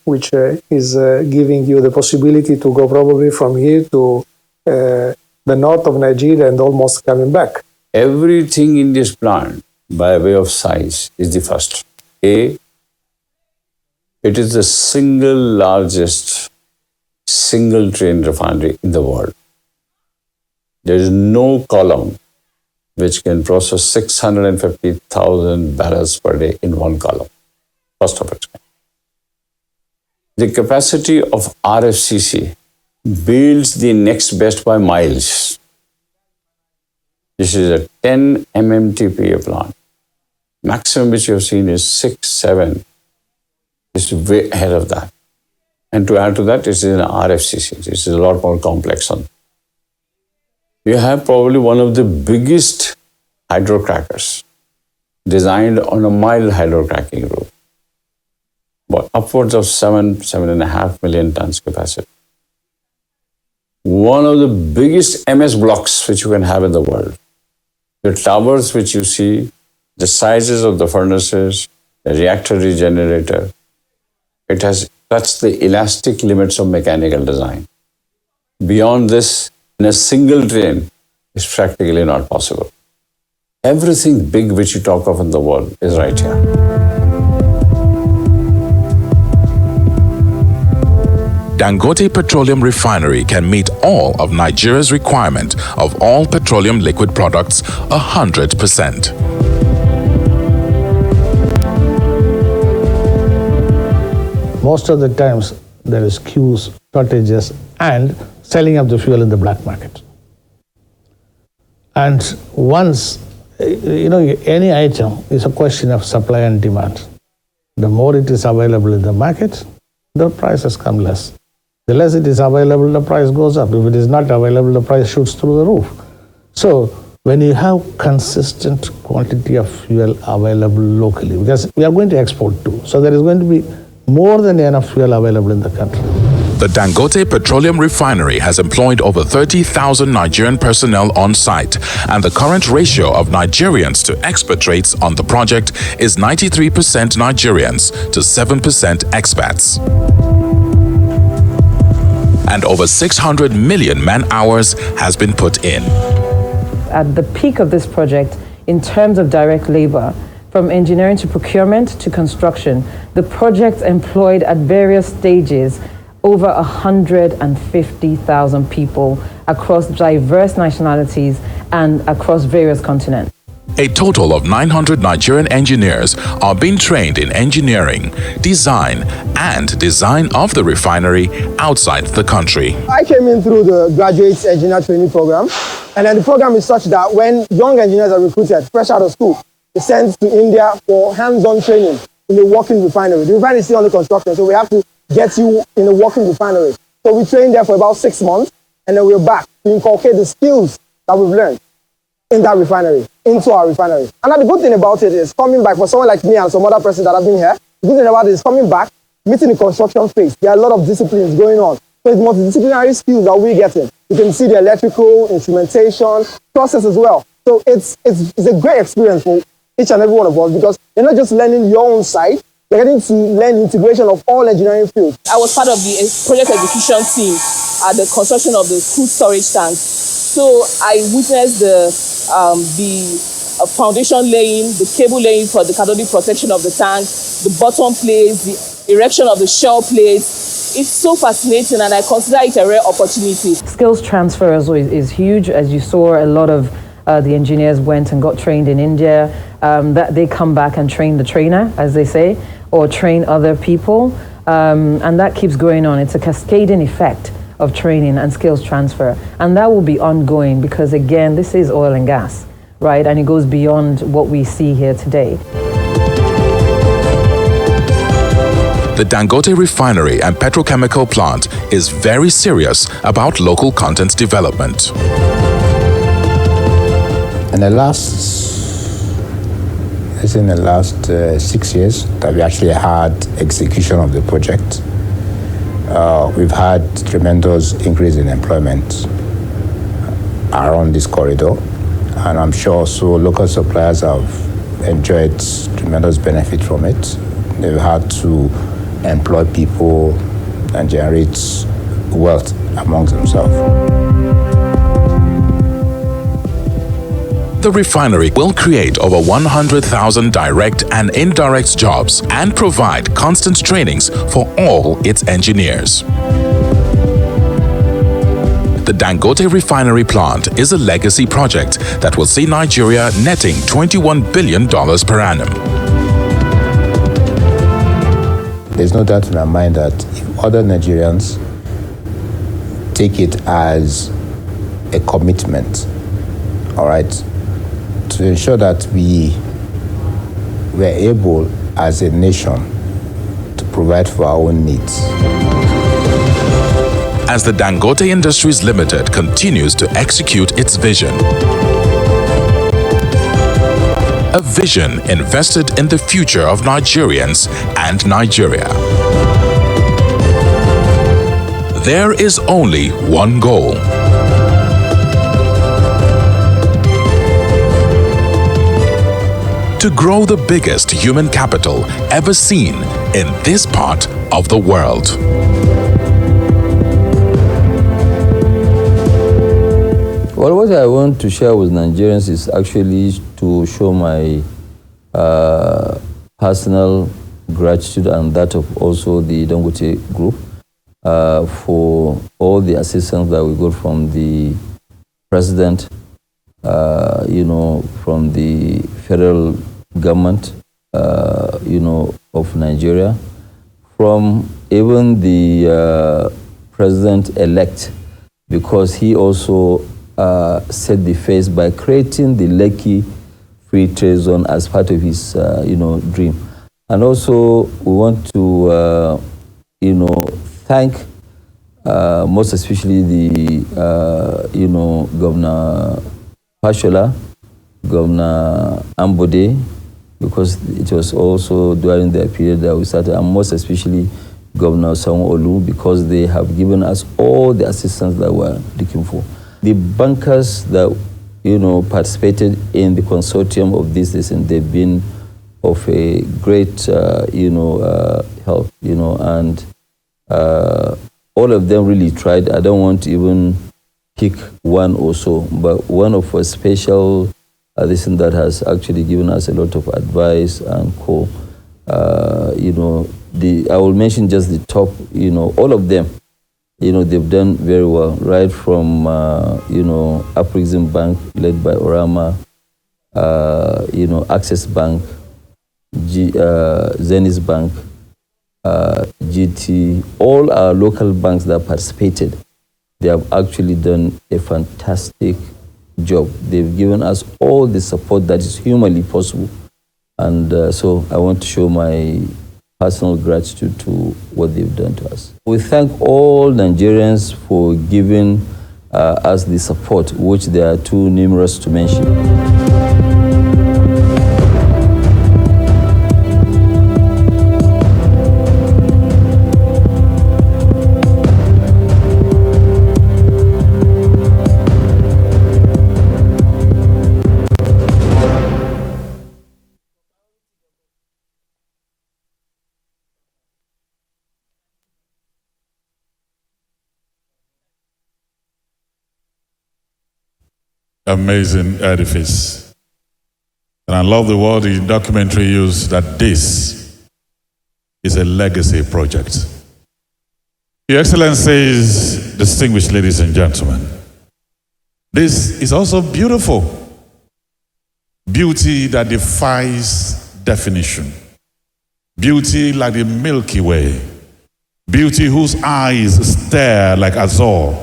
which is giving you the possibility to go probably from here to the north of Nigeria and almost coming back. Everything in this plant, by way of size, is the first. It is the single largest single-train refinery in the world. There is no column which can process 650,000 barrels per day in one column, first of its kind. The capacity of RFCC builds the next best by miles. This is a 10 MMTPA plant. Maximum which you have seen is 6, 7. It's way ahead of that. And to add to that, this is an RFCC. This is a lot more complex one. You have probably one of the biggest hydrocrackers designed on a mild hydrocracking route, but upwards of 7.5 million tons capacity. One of the biggest MS blocks which you can have in the world. The towers which you see, the sizes of the furnaces, the reactor regenerator, it has touched the elastic limits of mechanical design. Beyond this, in a single train, is practically not possible. Everything big which you talk of in the world is right here. Dangote Petroleum Refinery can meet all of Nigeria's requirement of all petroleum liquid products 100%. Most of the times there is queues, shortages, and selling of the fuel in the black market. And once, any item is a question of supply and demand. The more it is available in the market, the prices come less. The less it is available, the price goes up. If it is not available, the price shoots through the roof. So when you have consistent quantity of fuel available locally, because we are going to export too, so there is going to be more than enough fuel available in the country. The Dangote Petroleum Refinery has employed over 30,000 Nigerian personnel on site, and the current ratio of Nigerians to expatriates on the project is 93% Nigerians to 7% expats. And over 600 million man-hours has been put in. At the peak of this project, in terms of direct labor, from engineering to procurement to construction, the project employed at various stages over 150,000 people across diverse nationalities and across various continents. A total of 900 Nigerian engineers are being trained in engineering, design, and design of the refinery outside the country. I came in through the graduate engineer training program, and then the program is such that when young engineers are recruited fresh out of school, they're sent to India for hands-on training in a working refinery. The refinery is still under construction, so we have to get you in a working refinery. So we trained there for about 6 months, and then we're back to inculcate the skills that we've learned in that refinery, into our refinery. And now the good thing about it is coming back, for someone like me and some other person that have been here, the good thing about it is coming back, meeting the construction phase. There are a lot of disciplines going on. So it's multidisciplinary skills that we're getting. You can see the electrical, instrumentation, process as well. So it's a great experience for each and every one of us because you're not just learning your own side, you're getting to learn integration of all engineering fields. I was part of the project execution team at the construction of the crude storage tanks. So I witnessed the foundation laying, the cable laying for the cathodic protection of the tank, the bottom plates, the erection of the shell plates. It's so fascinating and I consider it a rare opportunity. Skills transfer is huge. As you saw, a lot of the engineers went and got trained in India. That they come back and train the trainer, as they say, or train other people. And that keeps going on. It's a cascading effect of training and skills transfer. And that will be ongoing because, again, this is oil and gas, right? And it goes beyond what we see here today. The Dangote Refinery and Petrochemical Plant is very serious about local content development. In the last 6 years that we actually had execution of the project, we've had tremendous increase in employment around this corridor, and I'm sure also local suppliers have enjoyed tremendous benefit from it. They've had to employ people and generate wealth amongst themselves. The refinery will create over 100,000 direct and indirect jobs and provide constant trainings for all its engineers. The Dangote Refinery Plant is a legacy project that will see Nigeria netting $21 billion per annum. There's no doubt in my mind that if other Nigerians take it as a commitment, all right, to ensure that we were able as a nation to provide for our own needs. As the Dangote Industries Limited continues to execute its vision. A vision invested in the future of Nigerians and Nigeria. There is only one goal. To grow the biggest human capital ever seen in this part of the world. Well, what I want to share with Nigerians is actually to show my personal gratitude and that of also the Dangote Group for all the assistance that we got from the President, from the federal government, of Nigeria, from even the President-elect, because he also set the face by creating the Lekki Free Trade Zone as part of his, dream. And also, we want to, thank most especially the, Governor Fashola, Governor Ambode, because it was also during their period that we started, and most especially Governor Sanwo-Olu, because they have given us all the assistance that we're looking for. The bankers that, participated in the consortium of this, and they've been of a great, help, and all of them really tried. I don't want to even pick one or so, but one of a special listen that has actually given us a lot of advice and I will mention just the top, all of them, they've done very well, right from, Afrexim Bank led by Orama, Access Bank, Zenith Bank, GT, all our local banks that participated, they have actually done a fantastic job. They've given us all the support that is humanly possible. And so I want to show my personal gratitude to what they've done to us. We thank all Nigerians for giving us the support, which they are too numerous to mention. Amazing edifice. And I love the word the documentary used, that this is a legacy project. Your Excellencies, distinguished ladies and gentlemen, this is also beautiful. Beauty that defies definition. Beauty like the Milky Way. Beauty whose eyes stare like azure,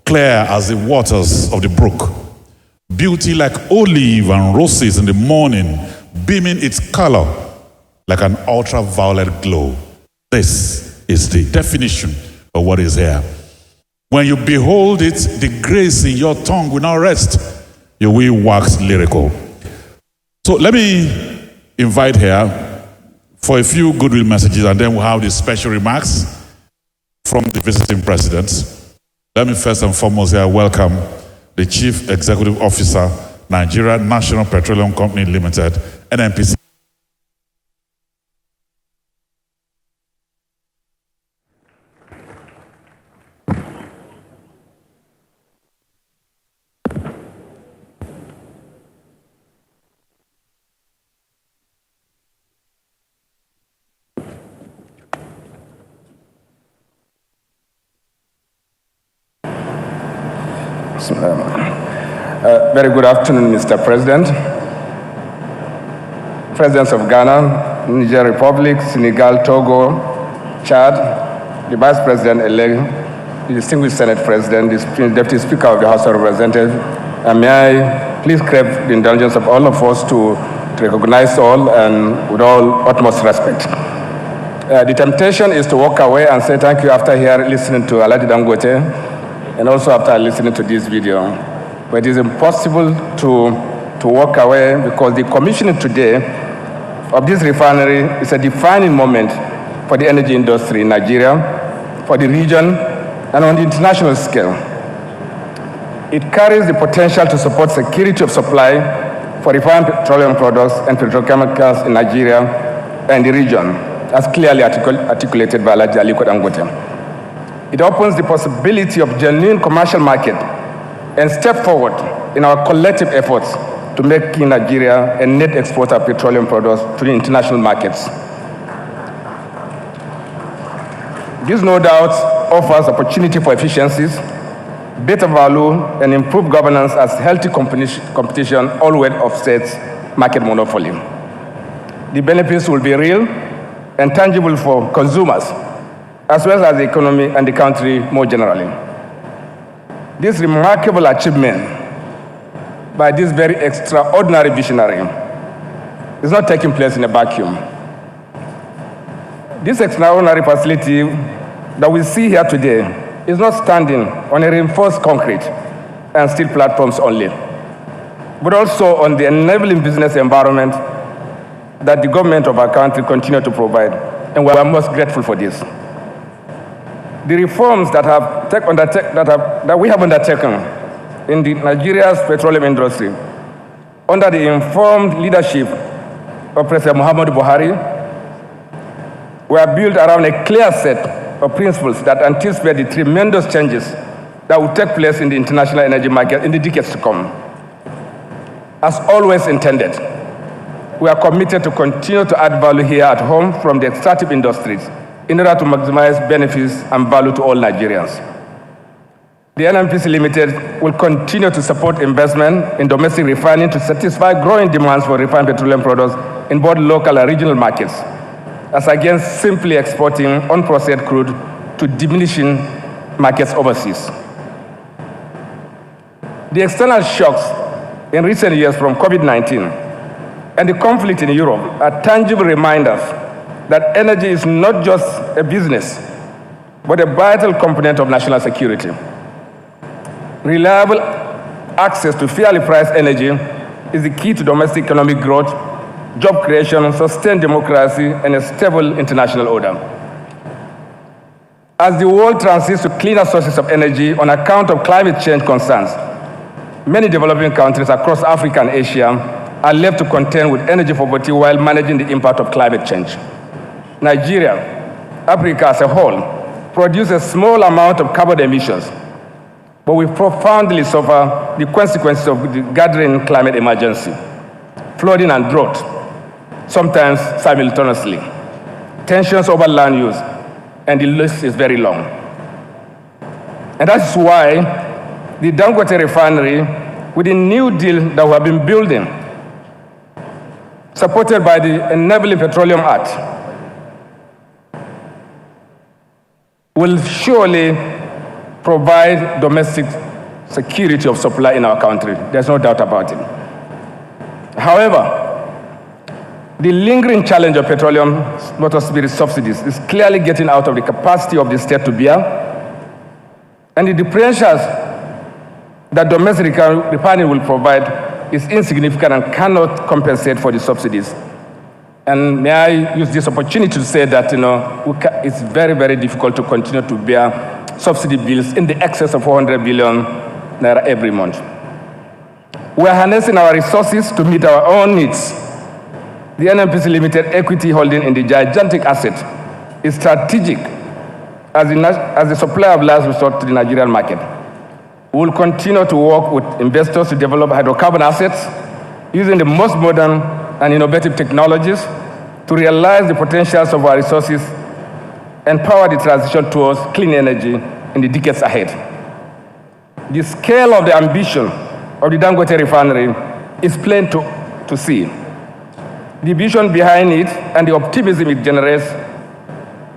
clear as the waters of the brook. Beauty like olive and roses in the morning, beaming its color like an ultraviolet glow. This is the definition of what is here. When you behold it, the grace in your tongue will not rest. You will wax lyrical. So let me invite here for a few goodwill messages, and then we'll have the special remarks from the visiting president. Let me first and foremost here welcome the Chief Executive Officer, Nigeria National Petroleum Company Limited, NNPC. Very good afternoon, Mr. President. Presidents of Ghana, Niger Republic, Senegal, Togo, Chad, the Vice President-elect, the distinguished Senate President, the Deputy Speaker of the House of Representatives, and may I please crave the indulgence of all of us to recognize all and with all utmost respect. The temptation is to walk away and say thank you after listening to Alhaji Dangote, and also after listening to this video. But it is impossible to walk away because the commissioning today of this refinery is a defining moment for the energy industry in Nigeria, for the region, and on the international scale. It carries the potential to support security of supply for refined petroleum products and petrochemicals in Nigeria and the region, as clearly articulated by Alhaji Aliko Dangote. It opens the possibility of genuine commercial market and step forward in our collective efforts to make Nigeria a net exporter of petroleum products to the international markets. This no doubt offers opportunity for efficiencies, better value, and improved governance as healthy competition always offsets market monopoly. The benefits will be real and tangible for consumers, as well as the economy and the country more generally. This remarkable achievement by this very extraordinary visionary is not taking place in a vacuum. This extraordinary facility that we see here today is not standing on a reinforced concrete and steel platforms only, but also on the enabling business environment that the government of our country continue to provide, and we are most grateful for this. The reforms that we have undertaken in Nigeria's petroleum industry under the informed leadership of President Muhammadu Buhari were built around a clear set of principles that anticipate the tremendous changes that will take place in the international energy market in the decades to come. As always intended, we are committed to continue to add value here at home from the extractive industries in order to maximize benefits and value to all Nigerians. The NNPC Limited will continue to support investment in domestic refining to satisfy growing demands for refined petroleum products in both local and regional markets, as against simply exporting unprocessed crude to diminishing markets overseas. The external shocks in recent years from COVID-19 and the conflict in Europe are tangible reminders that energy is not just a business, but a vital component of national security. Reliable access to fairly priced energy is the key to domestic economic growth, job creation, sustained democracy, and a stable international order. As the world transits to cleaner sources of energy on account of climate change concerns, many developing countries across Africa and Asia are left to contend with energy poverty while managing the impact of climate change. Nigeria, Africa as a whole, produces a small amount of carbon emissions, but we profoundly suffer the consequences of the gathering climate emergency, flooding and drought, sometimes simultaneously, tensions over land use, and the list is very long. And that's why the Dangote Refinery, with the new deal that we have been building, supported by the Enabling Petroleum Act, will surely provide domestic security of supply in our country. There's no doubt about it. However, the lingering challenge of petroleum motor spirit subsidies is clearly getting out of the capacity of the state to bear, and the differentials that domestic refining will provide is insignificant and cannot compensate for the subsidies. And may I use this opportunity to say that it's very, very difficult to continue to bear subsidy bills in the excess of 400 billion naira every month. We are harnessing our resources to meet our own needs. The NNPC Limited equity holding in the gigantic asset is strategic as the supplier of last resort to the Nigerian market. We will continue to work with investors to develop hydrocarbon assets using the most modern and innovative technologies to realize the potentials of our resources and power the transition towards clean energy in the decades ahead. The scale of the ambition of the Dangote Refinery is plain to see. The vision behind it and the optimism it generates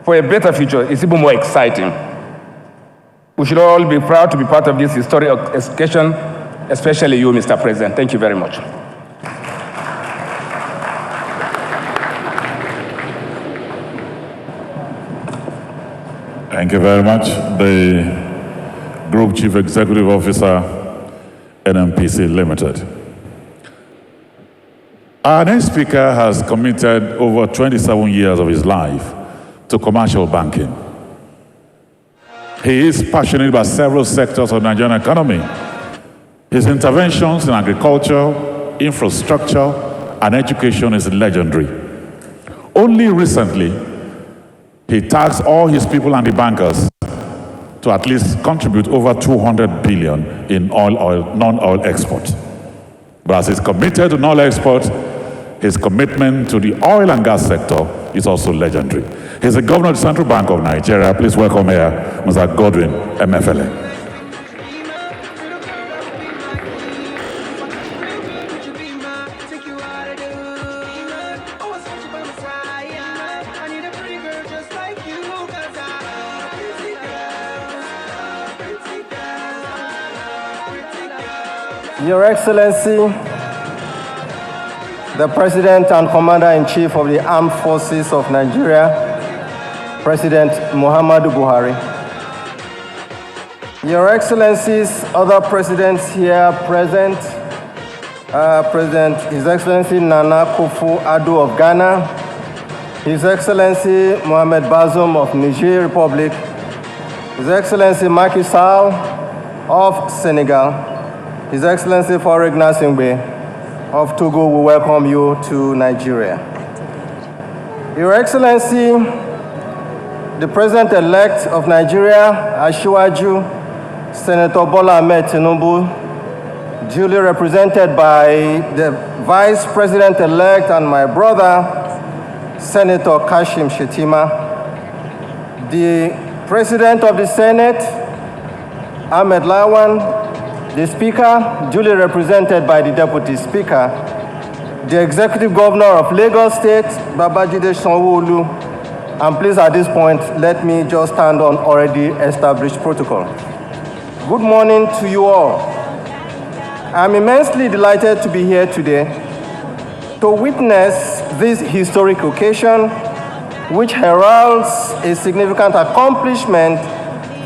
for a better future is even more exciting. We should all be proud to be part of this historic occasion, especially you, Mr. President. Thank you very much. Thank you very much. The Group Chief Executive Officer, NNPC Limited. Our next speaker has committed over 27 years of his life to commercial banking. He is passionate about several sectors of the Nigerian economy. His interventions in agriculture, infrastructure, and education is legendary. Only recently, he tasked all his people and the bankers to at least contribute over 200 billion in non-oil exports. But as he's committed to non-oil exports, his commitment to the oil and gas sector is also legendary. He's the governor of the Central Bank of Nigeria. Please welcome here Mr. Godwin Emefiele. Your Excellency, the President and Commander-in-Chief of the Armed Forces of Nigeria, President Muhammadu Buhari. Your Excellencies, other presidents here present, His Excellency Nana Akufo-Addo of Ghana, His Excellency Mohamed Bazoum of Niger Republic, His Excellency Macky Sall of Senegal, His Excellency Farouk Gnassingbé of Togo, we welcome you to Nigeria. Your Excellency, the President-elect of Nigeria, Asiwaju, Senator Bola Ahmed Tinubu, duly represented by the Vice President-elect and my brother, Senator Kashim Shettima, the President of the Senate, Ahmed Lawan, the Speaker, duly represented by the Deputy Speaker, the Executive Governor of Lagos State, Babajide Sanwo-Olu, and please at this point, let me just stand on already established protocol. Good morning to you all. I'm immensely delighted to be here today to witness this historic occasion, which heralds a significant accomplishment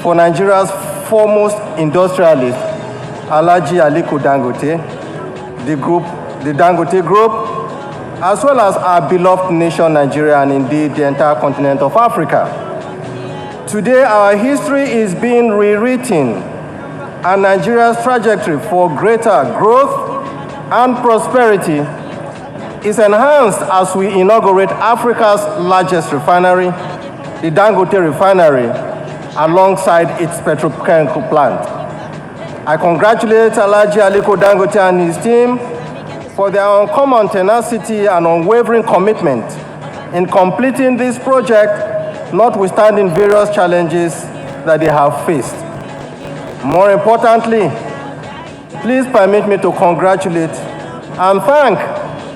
for Nigeria's foremost industrialist, Alhaji Aliko Dangote, the Dangote Group, as well as our beloved nation, Nigeria, and indeed the entire continent of Africa. Today, our history is being rewritten, and Nigeria's trajectory for greater growth and prosperity is enhanced as we inaugurate Africa's largest refinery, the Dangote Refinery, alongside its petrochemical plant. I congratulate Alhaji Aliko Dangote and his team for their uncommon tenacity and unwavering commitment in completing this project, notwithstanding various challenges that they have faced. More importantly, please permit me to congratulate and thank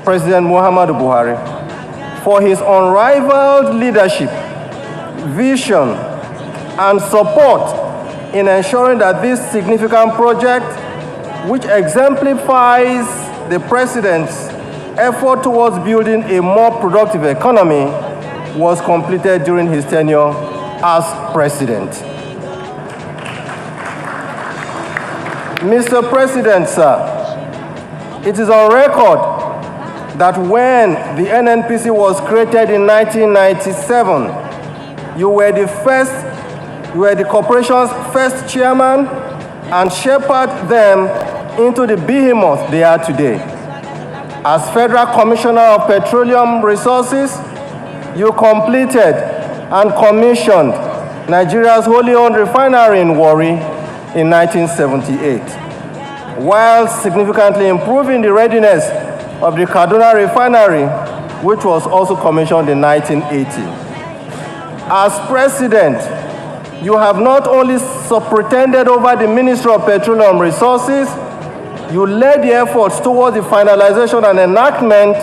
President Muhammadu Buhari for his unrivaled leadership, vision, and support in ensuring that this significant project, which exemplifies the President's effort towards building a more productive economy, was completed during his tenure as President. Mr. President, sir, it is on record that when the NNPC was created in 1997, you were the corporation's first chairman and shepherded them into the behemoth they are today. As Federal Commissioner of Petroleum Resources, you completed and commissioned Nigeria's wholly owned refinery in Warri in 1978, while significantly improving the readiness of the Kaduna Refinery, which was also commissioned in 1980. As President, you have not only superintended over the Ministry of Petroleum Resources, you led the efforts towards the finalization and enactment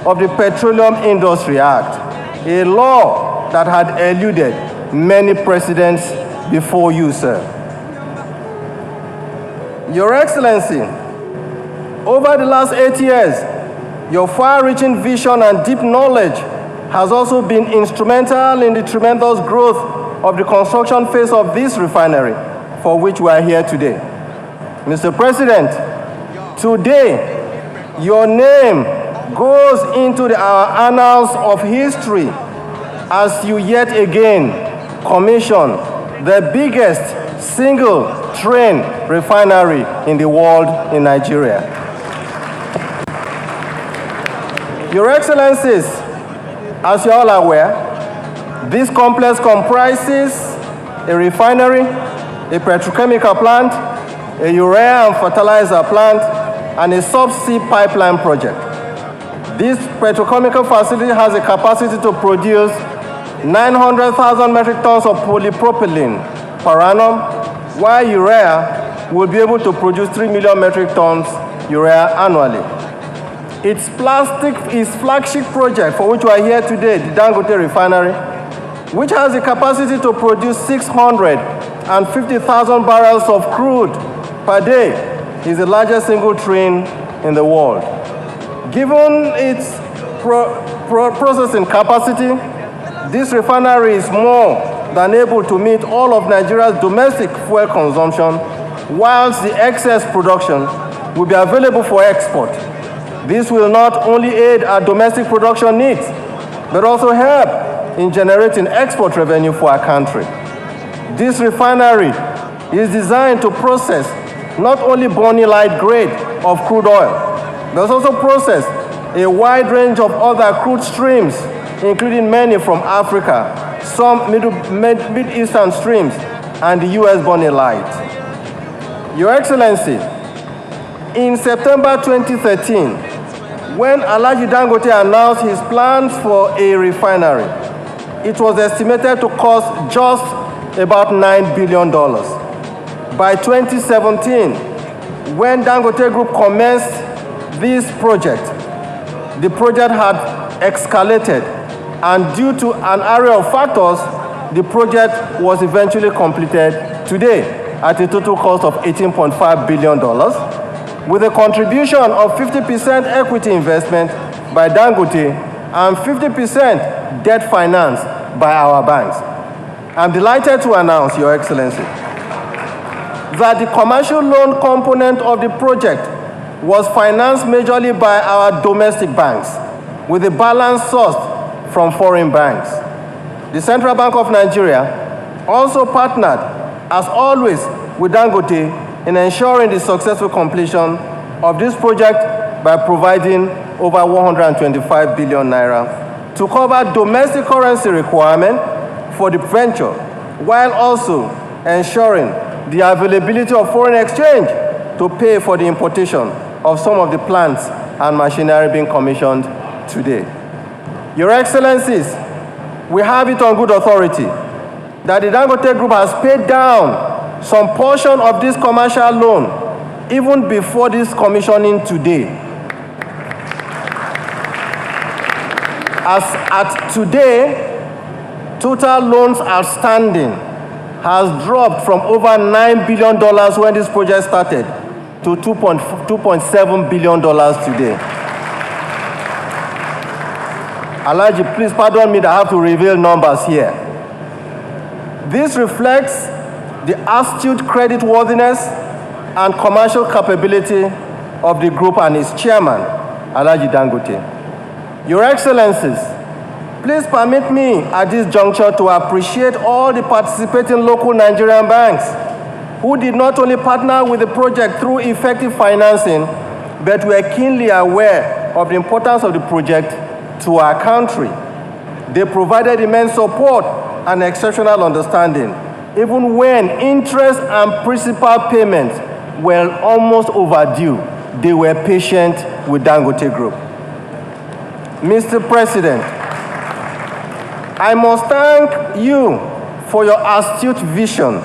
of the Petroleum Industry Act, a law that had eluded many presidents before you, sir. Your Excellency, over the last 8 years, your far-reaching vision and deep knowledge has also been instrumental in the tremendous growth of the construction phase of this refinery, for which we are here today. Mr. President, today, your name goes into our annals of history as you yet again commission the biggest single train refinery in the world in Nigeria. Your Excellencies, as you all are aware, this complex comprises a refinery, a petrochemical plant, a urea and fertilizer plant, and a subsea pipeline project. This petrochemical facility has a capacity to produce 900,000 metric tons of polypropylene per annum, while urea will be able to produce 3 million metric tons urea annually. Its flagship project, for which we are here today, the Dangote Refinery, which has the capacity to produce 650,000 barrels of crude per day, is the largest single train in the world. Given its processing capacity, this refinery is more than able to meet all of Nigeria's domestic fuel consumption, whilst the excess production will be available for export. This will not only aid our domestic production needs, but also help in generating export revenue for our country. This refinery is designed to process not only Bonny Light grade of crude oil, but also process a wide range of other crude streams, including many from Africa, some Mid-Eastern streams, and the US Bonny Light. Your Excellency, in September 2013, when Alhaji Dangote announced his plans for a refinery, it was estimated to cost just about $9 billion. by 2017, when Dangote Group commenced this project, the project had escalated, and due to an array of factors, the project was eventually completed today at a total cost of $18.5 billion, with a contribution of 50% equity investment by Dangote and 50% debt finance by our banks. I'm delighted to announce, Your Excellency, that the commercial loan component of the project was financed majorly by our domestic banks, with the balance sourced from foreign banks. The Central Bank of Nigeria also partnered, as always, with Dangote in ensuring the successful completion of this project by providing over 125 billion naira to cover domestic currency requirement for the venture, while also ensuring the availability of foreign exchange to pay for the importation of some of the plants and machinery being commissioned today. Your Excellencies, we have it on good authority that the Dangote Group has paid down some portion of this commercial loan even before this commissioning today. As at today, total loans outstanding has dropped from over $9 billion when this project started to $2.7 billion today. Alhaji, please pardon me that I have to reveal numbers here. This reflects the astute creditworthiness and commercial capability of the group and its chairman, Alhaji Dangote. Your Excellencies, please permit me at this juncture to appreciate all the participating local Nigerian banks who did not only partner with the project through effective financing, but were keenly aware of the importance of the project to our country. They provided immense support and exceptional understanding, even when interest and principal payments were almost overdue. They were patient with Dangote Group. Mr. President, I must thank you for your astute vision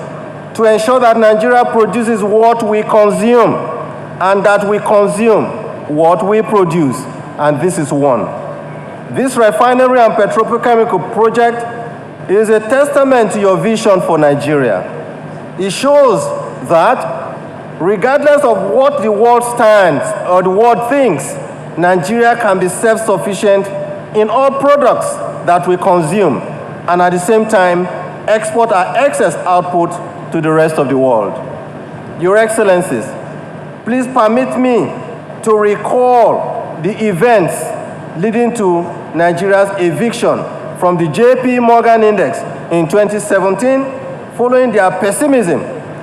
to ensure that Nigeria produces what we consume and that we consume what we produce, and this is one. This refinery and petrochemical project is a testament to your vision for Nigeria. It shows that regardless of what the world stands or the world thinks, Nigeria can be self-sufficient in all products that we consume, and at the same time, export our excess output to the rest of the world. Your Excellencies, please permit me to recall the events leading to Nigeria's eviction from the JP Morgan Index in 2017, following their pessimism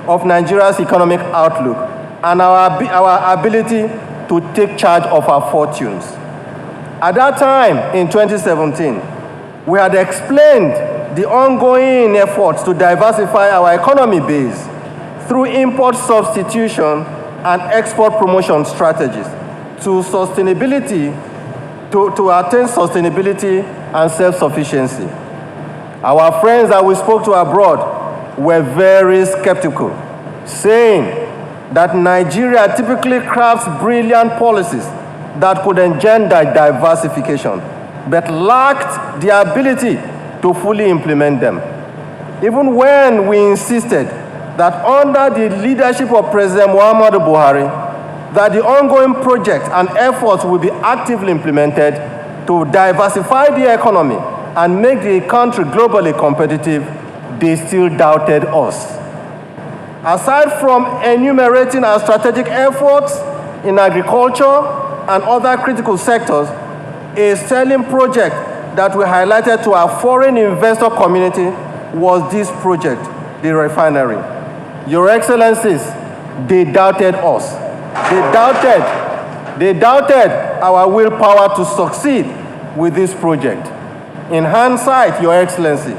of Nigeria's economic outlook and our ability to take charge of our fortunes. At that time, in 2017, we had explained the ongoing efforts to diversify our economy base through import substitution and export promotion strategies to attain sustainability and self-sufficiency. Our friends that we spoke to abroad were very skeptical, saying that Nigeria typically crafts brilliant policies that could engender diversification, but lacked the ability to fully implement them. Even when we insisted that under the leadership of President Muhammadu Buhari, that the ongoing projects and efforts will be actively implemented to diversify the economy and make the country globally competitive, they still doubted us. Aside from enumerating our strategic efforts in agriculture and other critical sectors, a selling project that we highlighted to our foreign investor community was this project, the refinery. Your Excellencies, they doubted us. They doubted our willpower to succeed with this project. In hindsight, Your Excellency,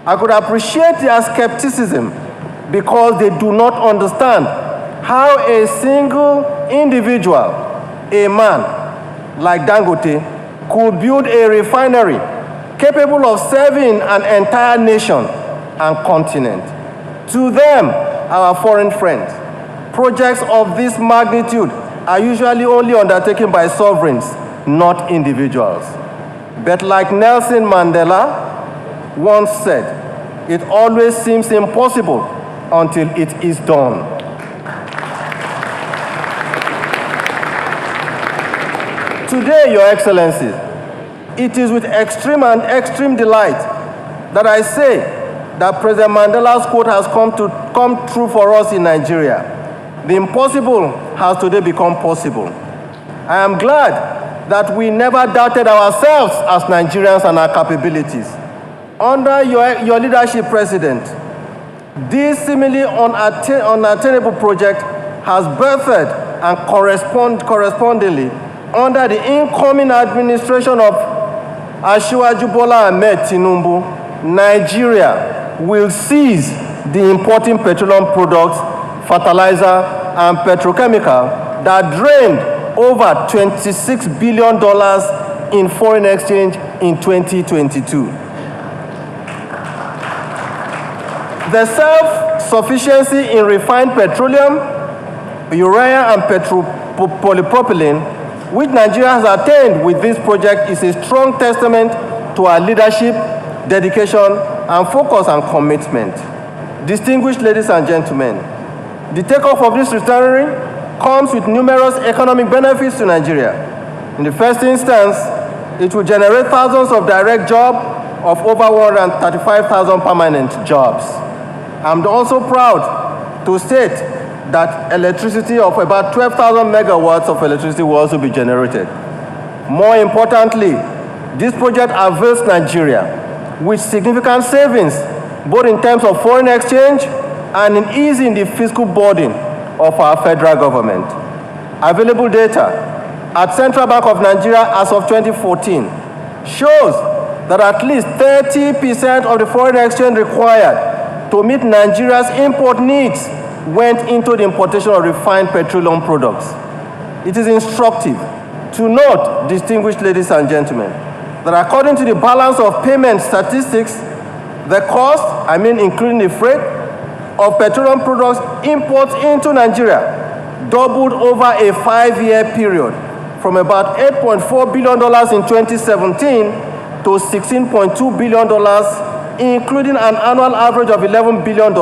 I could appreciate their skepticism because they do not understand how a single individual, a man like Dangote, could build a refinery capable of serving an entire nation and continent. To them, our foreign friends. Projects of this magnitude are usually only undertaken by sovereigns, not individuals. But like Nelson Mandela once said, it always seems impossible until it is done. Today, Your Excellencies, it is with extreme delight that I say that President Mandela's quote has come true for us in Nigeria. The impossible has today become possible. I am glad that we never doubted ourselves as Nigerians and our capabilities. Under your leadership, President, this seemingly unattainable project has birthed and correspondingly under the incoming administration of Asiwaju Bola Ahmed Tinubu, Nigeria will cease the importing petroleum products, fertilizer, and petrochemical that drained over $26 billion in foreign exchange in 2022. The self-sufficiency in refined petroleum, urea, and polypropylene, which Nigeria has attained with this project, is a strong testament to our leadership, dedication, and focus and commitment. Distinguished ladies and gentlemen, the takeoff of this refinery comes with numerous economic benefits to Nigeria. In the first instance, it will generate thousands of direct jobs of over 135,000 permanent jobs. I'm also proud to state that electricity of about 12,000 megawatts of electricity will also be generated. More importantly, this project avails Nigeria with significant savings, both in terms of foreign exchange and in easing the fiscal burden of our federal government. Available data at Central Bank of Nigeria as of 2014 shows that at least 30% of the foreign exchange required to meet Nigeria's import needs went into the importation of refined petroleum products. It is instructive to note, distinguished ladies and gentlemen, that according to the balance of payment statistics, the cost, including the freight, of petroleum products imports into Nigeria doubled over a 5-year period from about $8.4 billion in 2017 to $16.2 billion, including an annual average of $11 billion,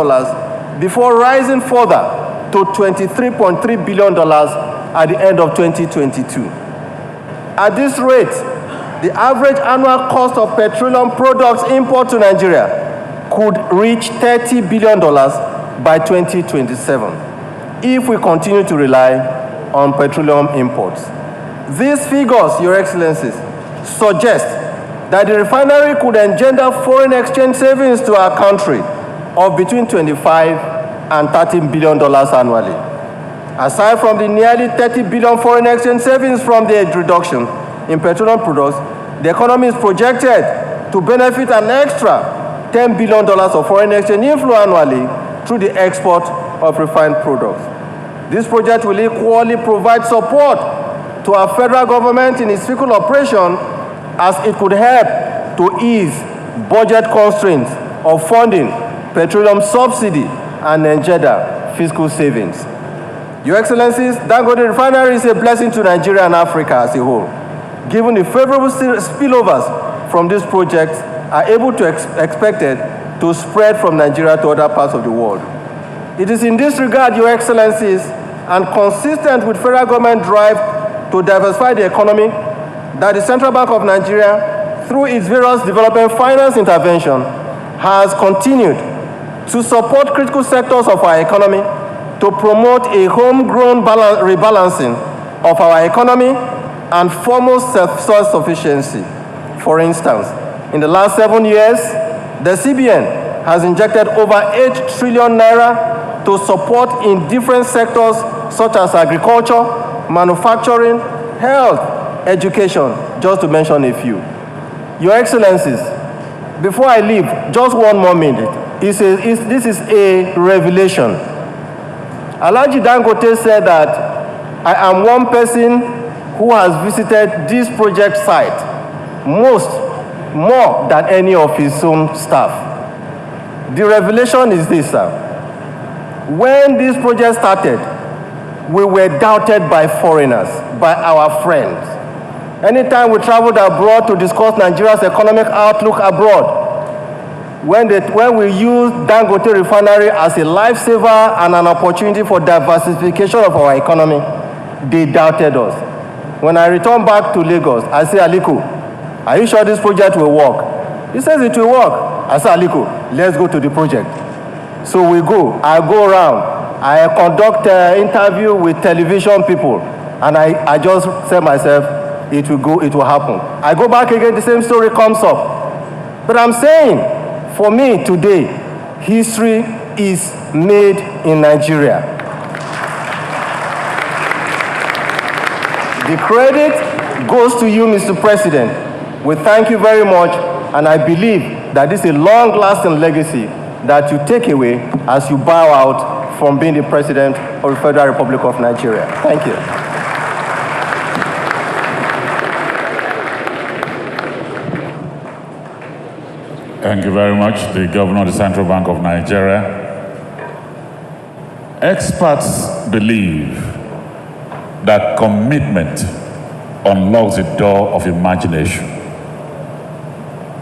before rising further to $23.3 billion at the end of 2022. At this rate, the average annual cost of petroleum products import to Nigeria could reach $30 billion by 2027 if we continue to rely on petroleum imports. These figures, Your Excellencies, suggest that the refinery could engender foreign exchange savings to our country of between $25 and $30 billion annually. Aside from the nearly $30 billion foreign exchange savings from the reduction in petroleum products, the economy is projected to benefit an extra $10 billion of foreign exchange inflow annually through the export of refined products. This project will equally provide support to our federal government in its fiscal operation, as it could help to ease budget constraints of funding petroleum subsidy and engender fiscal savings. Your Excellencies, Dangote Refinery is a blessing to Nigeria and Africa as a whole, given the favorable spillovers from this project are able to expected to spread from Nigeria to other parts of the world. It is in this regard, Your Excellencies, and consistent with federal government drive to diversify the economy, that the Central Bank of Nigeria, through its various development finance intervention, has continued to support critical sectors of our economy to promote a homegrown rebalancing of our economy and foremost self-sufficiency. For instance, in the last 7 years, the CBN has injected over 8 trillion naira to support in different sectors such as agriculture, manufacturing, health, education, just to mention a few. Your Excellencies, before I leave, just one more minute. This is a revelation. Alhaji Dangote said that I am one person who has visited this project site more than any of his own staff. The revelation is this, sir. When this project started, we were doubted by foreigners, by our friends. Anytime we traveled abroad to discuss Nigeria's economic outlook abroad, when we used Dangote Refinery as a lifesaver and an opportunity for diversification of our economy, they doubted us. When I returned back to Lagos, I say, Aliko, are you sure this project will work? He says it will work. I say, Aliko, let's go to the project. So we go. I go around. I conduct an interview with television people, and I just say myself, it will happen. I go back again, the same story comes up. But I'm saying, for me today, history is made in Nigeria. The credit goes to you, Mr. President. We thank you very much, and I believe that this is a long-lasting legacy that you take away as you bow out from being the President of the Federal Republic of Nigeria. Thank you. Thank you very much, the Governor of the Central Bank of Nigeria. Experts believe that commitment unlocks the door of imagination,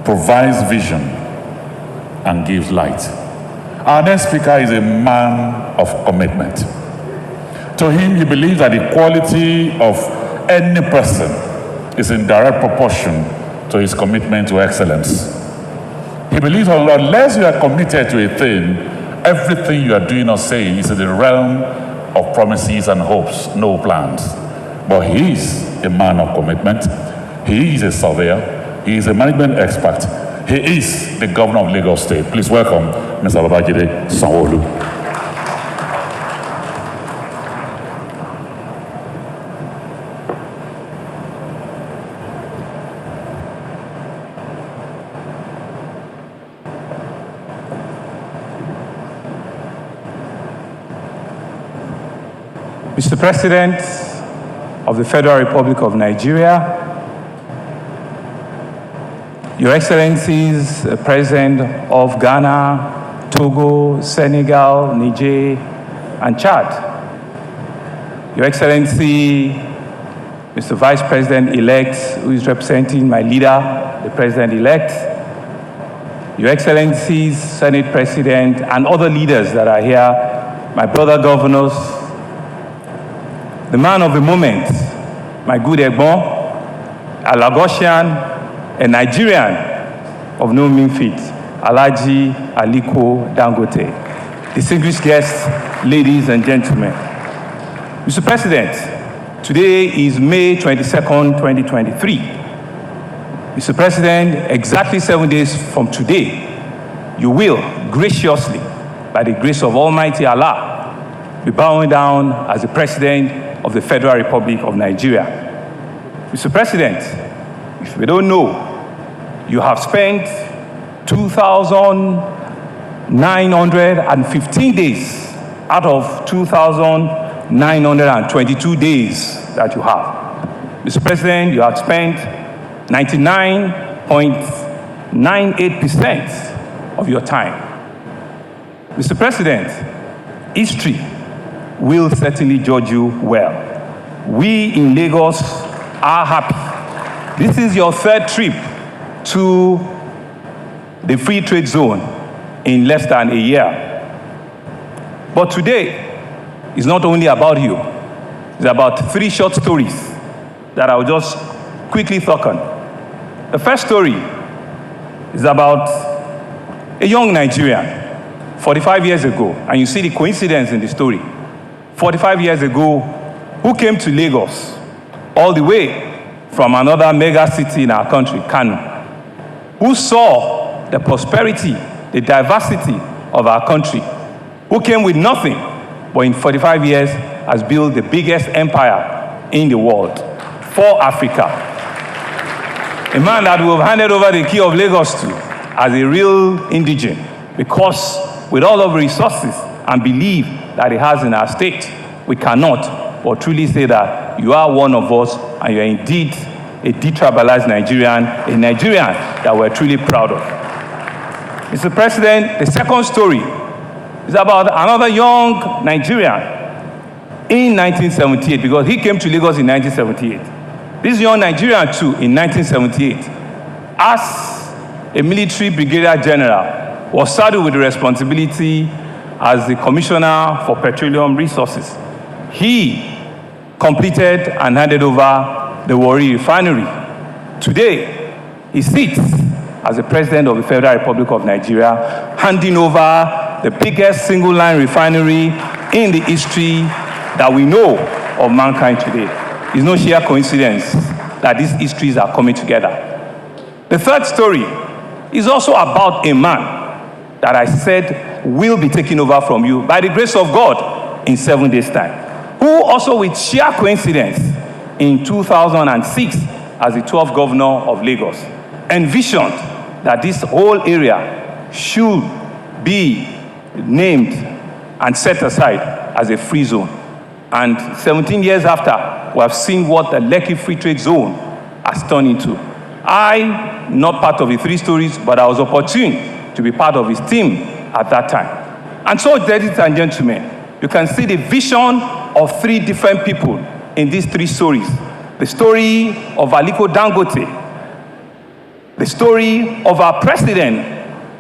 provides vision, and gives light. Our next speaker is a man of commitment. To him, he believes that the quality of any person is in direct proportion to his commitment to excellence. He believes that unless you are committed to a thing, everything you are doing or saying is in the realm of promises and hopes, no plans. But he is a man of commitment. He is a surveyor. He is a management expert. He is the governor of Lagos State. Please welcome Mr. Babajide Sanwo-Olu. Mr. President of the Federal Republic of Nigeria, Your Excellencies, President of Ghana, Togo, Senegal, Niger, and Chad, Your Excellency, Mr. Vice President-elect, who is representing my leader, the President-elect, Your Excellencies, Senate President, and other leaders that are here, my brother governors, the man of the moment, my good Egbon, a Lagosian, a Nigerian of no mean feat, Alhaji Aliko Dangote. Distinguished guests, ladies and gentlemen. Mr. President, today is May 22nd, 2023. Mr. President, exactly 7 days from today, you will graciously, by the grace of Almighty Allah, be bowing down as the President of the Federal Republic of Nigeria. Mr. President, if we don't know, you have spent 2,915 days out of 2,922 days that you have. Mr. President, you have spent 99.98% of your time. Mr. President, history will certainly judge you well. We in Lagos are happy. This is your third trip to the free trade zone in less than a year. But today is not only about you. It's about 3 short stories that I'll just quickly talk on. The first story is about a young Nigerian, 45 years ago, and you see the coincidence in the story. 45 years ago, who came to Lagos all the way from another mega city in our country, Kano, who saw the prosperity, the diversity of our country, who came with nothing, but in 45 years has built the biggest empire in the world for Africa. A man that we have handed over the key of Lagos to as a real indigene, because with all of the resources and belief that he has in our state, we cannot but truly say that you are one of us and you are indeed a detribalized Nigerian, a Nigerian that we're truly proud of. Mr. President, the second story It's about another young Nigerian in 1978, because he came to Lagos in 1978. This young Nigerian too, in 1978, as a military brigadier general, was saddled with the responsibility as the commissioner for petroleum resources. He completed and handed over the Buhari Refinery. Today, he sits as the president of the Federal Republic of Nigeria, handing over the biggest single-line refinery in the history that we know of mankind today. It's no sheer coincidence that these histories are coming together. The third story is also about a man that I said will be taken over from you by the grace of God in 7 days' time, who also with sheer coincidence in 2006 as the 12th governor of Lagos envisioned that this whole area should be named and set aside as a free zone. And 17 years after, we have seen what the Lekki Free Trade Zone has turned into. I, not part of the three stories, but I was opportune to be part of his team at that time. And so, ladies and gentlemen, you can see the vision of three different people in these three stories. The story of Aliko Dangote, the story of our president,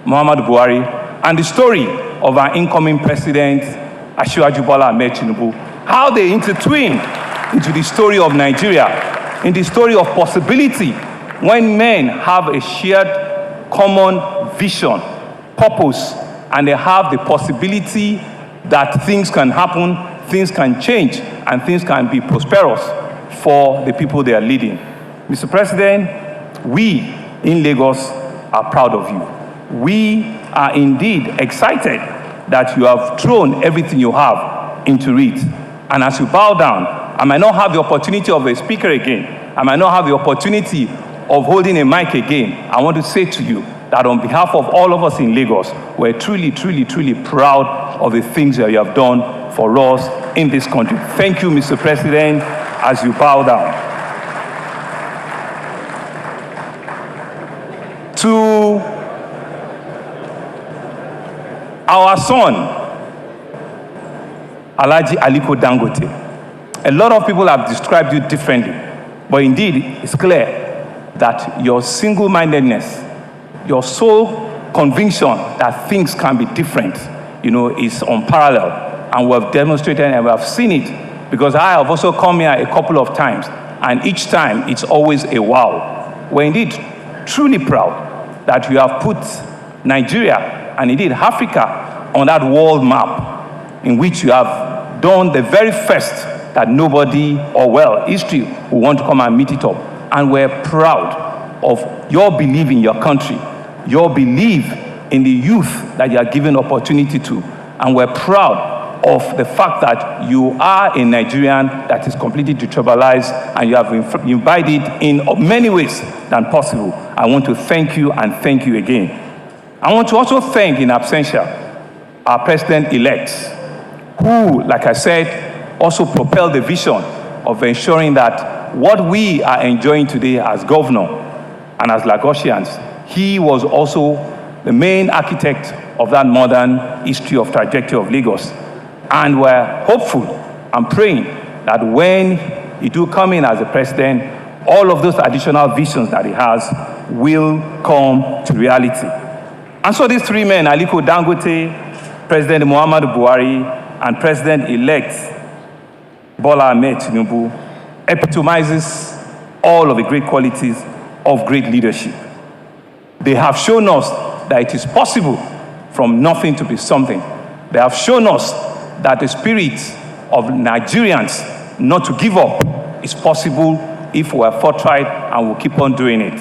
Muhammadu Buhari, and the story of our incoming president, Asiwaju Bola Ahmed Tinubu. How they intertwine into the story of Nigeria, in the story of possibility, when men have a shared common vision, purpose, and they have the possibility that things can happen, things can change, and things can be prosperous for the people they are leading. Mr. President, we in Lagos are proud of you. We are indeed excited that you have thrown everything you have into it. And as you bow down, I might not have the opportunity of a speaker again. I might not have the opportunity of holding a mic again. I want to say to you that on behalf of all of us in Lagos, we're truly, truly, truly proud of the things that you have done for us in this country. Thank you, Mr. President, as you bow down. To our son, Alhaji Aliko Dangote. A lot of people have described you differently, but indeed, it's clear that your single-mindedness, your sole conviction that things can be different, is unparalleled. And we have demonstrated and we have seen it, because I have also come here a couple of times, and each time it's always a wow. We're indeed truly proud that you have put Nigeria and indeed Africa on that world map, in which you have done the very first that nobody, history will want to come and meet it up. And we're proud of your belief in your country, your belief in the youth that you are given opportunity to. And we're proud of the fact that you are a Nigerian that is completely detribalized, and you have invited in many ways than possible. I want to thank you and thank you again. I want to also thank in absentia our president-elect, who, like I said, also propelled the vision of ensuring that what we are enjoying today as governor and as Lagosians, he was also the main architect of that modern history of trajectory of Lagos. And we're hopeful and praying that when he do come in as a president, all of those additional visions that he has will come to reality. And so these three men, Aliko Dangote, President Muhammadu Buhari, and President-elect Bola Ahmed Tinubu, epitomizes all of the great qualities of great leadership. They have shown us that it is possible from nothing to be something. They have shown us that the spirit of Nigerians not to give up is possible if we are forthright and we'll keep on doing it.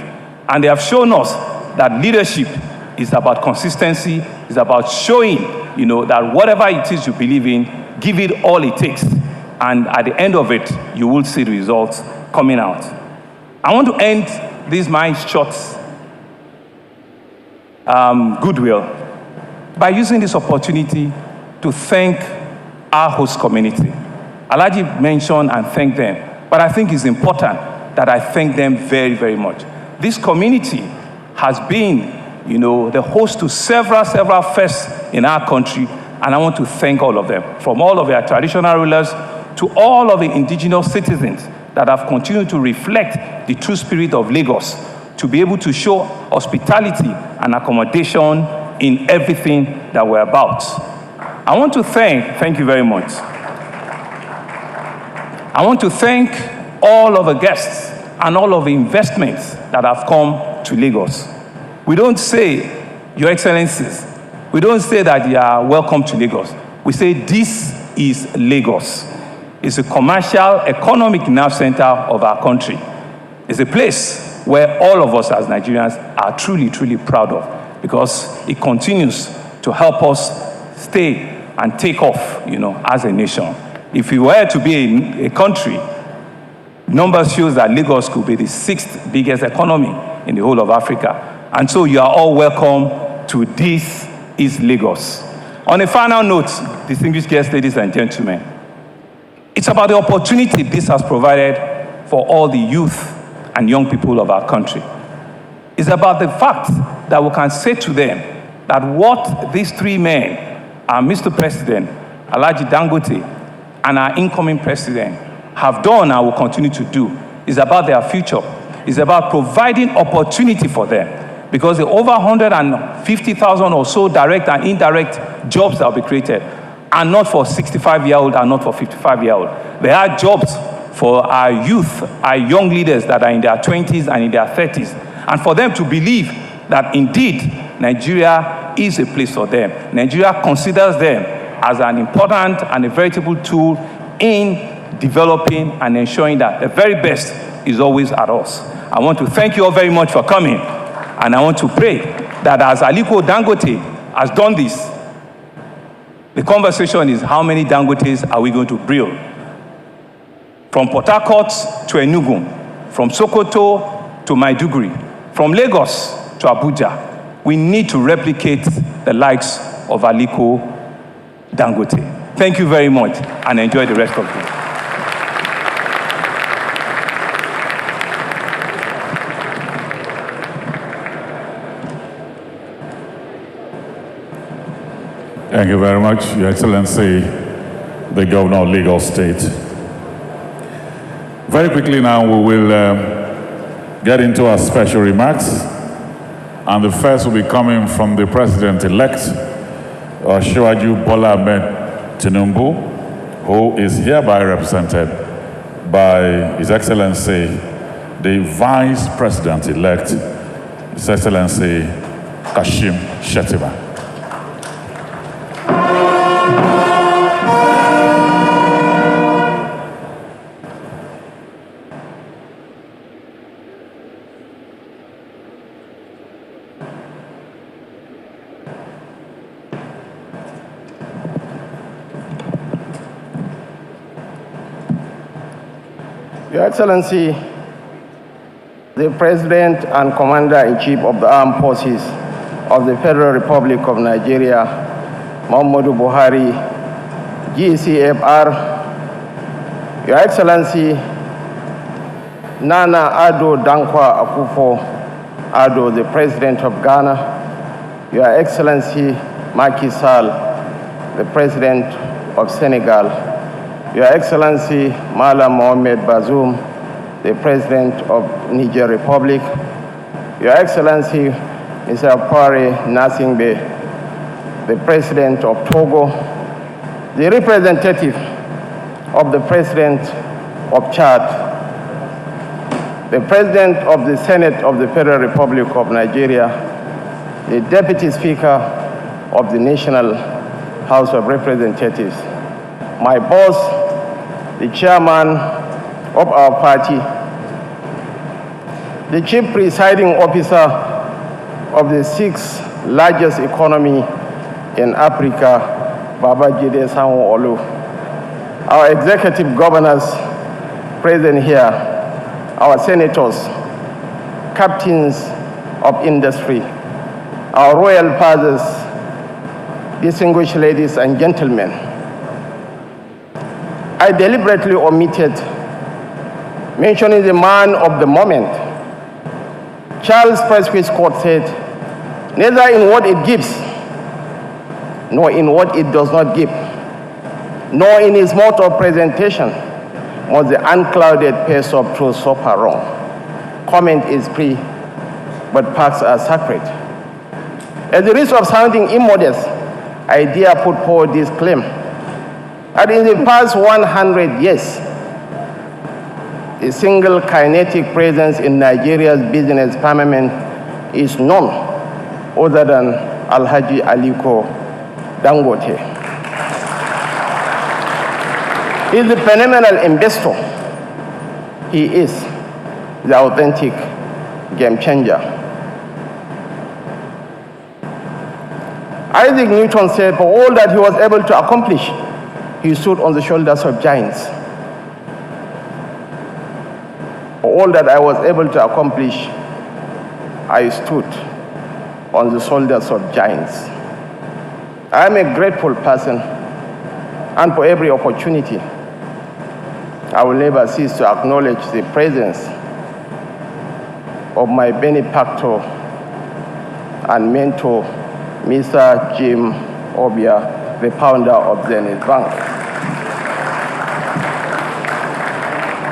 And they have shown us that leadership is about consistency, is about showing, that whatever it is you believe in, give it all it takes. And at the end of it, you will see the results coming out. I want to end this my short goodwill by using this opportunity to thank our host community. Alhaji mentioned and thanked them, but I think it's important that I thank them very, very much. This community has been, the host to several firsts in our country, And I want to thank all of them, from all of their traditional rulers to all of the indigenous citizens that have continued to reflect the true spirit of Lagos, to be able to show hospitality and accommodation in everything that we're about. I want to thank you very much. I want to thank all of the guests and all of the investments that have come to Lagos. We don't say, Your Excellencies, we don't say that you are welcome to Lagos. We say this is Lagos. It's a commercial, economic nerve center of our country. It's a place where all of us as Nigerians are truly, truly proud of, because it continues to help us stay and take off, as a nation. If we were to be a country, numbers shows that Lagos could be the 6th biggest economy in the whole of Africa. And so you are all welcome to This is Lagos. On a final note, distinguished guests, ladies and gentlemen, it's about the opportunity this has provided for all the youth and young people of our country. It's about the fact that we can say to them that what these three men, our Mr. President, Alhaji Dangote, and our incoming president have done and will continue to do is about their future. It's about providing opportunity for them, because the over 150,000 or so direct and indirect jobs that will be created are not for 65-year-old and not for 55-year-old. They are jobs for our youth, our young leaders that are in their 20s and in their 30s, and for them to believe that indeed Nigeria is a place for them. Nigeria considers them as an important and a veritable tool in developing and ensuring that the very best is always at us. I want to thank you all very much for coming, and I want to pray that as Aliko Dangote has done this, the conversation is how many Dangotes are we going to build? From Port Harcourt to Enugu, from Sokoto to Maiduguri, from Lagos to Abuja. We need to replicate the likes of Aliko Dangote. Thank you very much, and enjoy the rest of the day. Thank you very much, Your Excellency, the Governor of Lagos State. Very quickly now, we will get into our special remarks. And the first will be coming from the President-elect, Asiwaju Bola Ahmed Tinubu, who is hereby represented by His Excellency, the Vice President-elect, His Excellency Kashim Shettima. Your Excellency, the President and Commander-in-Chief of the Armed Forces of the Federal Republic of Nigeria, Muhammadu Buhari, GCFR, Your Excellency, Nana Addo Dankwa Akufo-Addo, the President of Ghana, Your Excellency Macky Sall, the President of Senegal, Your Excellency Malam Mohamed Bazoum, the President of Niger Republic, Your Excellency Mr. Pare Nasingbe, the President of Togo, the representative of the President of Chad, the President of the Senate of the Federal Republic of Nigeria, the Deputy Speaker of the National House of Representatives, my boss, the chairman of our party, the chief presiding officer of the 6th largest economy in Africa, Babajide Sanwo-Olu, our executive governors present here, our senators, captains of industry, our royal fathers, distinguished ladies and gentlemen. I deliberately omitted mentioning the man of the moment. Charles Prescott said, neither in what it gives, nor in what it does not give, nor in its mode of presentation must the unclouded pace of truth suffer wrong. Comment is free, but facts are sacred. At the risk of sounding immodest, I dare put forward this claim that in the past 100 years, a single kinetic presence in Nigeria's business firmament is none other than Alhaji Aliko Dangote. He is the phenomenal investor. He is the authentic game changer. Isaac Newton said, for all that he was able to accomplish, he stood on the shoulders of giants. For all that I was able to accomplish, I stood on the shoulders of giants. I am a grateful person, and for every opportunity, I will never cease to acknowledge the presence of my benefactor and mentor, Mr. Jim Obia, the founder of Zenith Bank.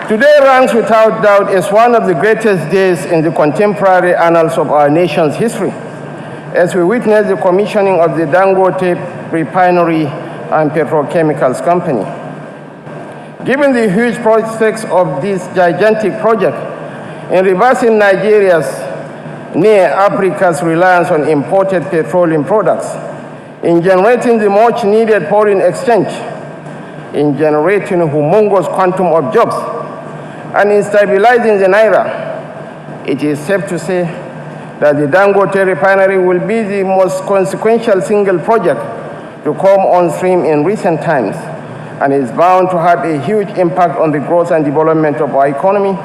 Today ranks without doubt as one of the greatest days in the contemporary annals of our nation's history, as we witness the commissioning of the Dangote Refinery and Petrochemicals Company. Given the huge prospects of this gigantic project in reversing Nigeria's near Africa's reliance on imported petroleum products, in generating the much needed foreign exchange, in generating humongous quantum of jobs, and in stabilizing the Naira, it is safe to say that the Dangote Refinery will be the most consequential single project to come on stream in recent times, and is bound to have a huge impact on the growth and development of our economy,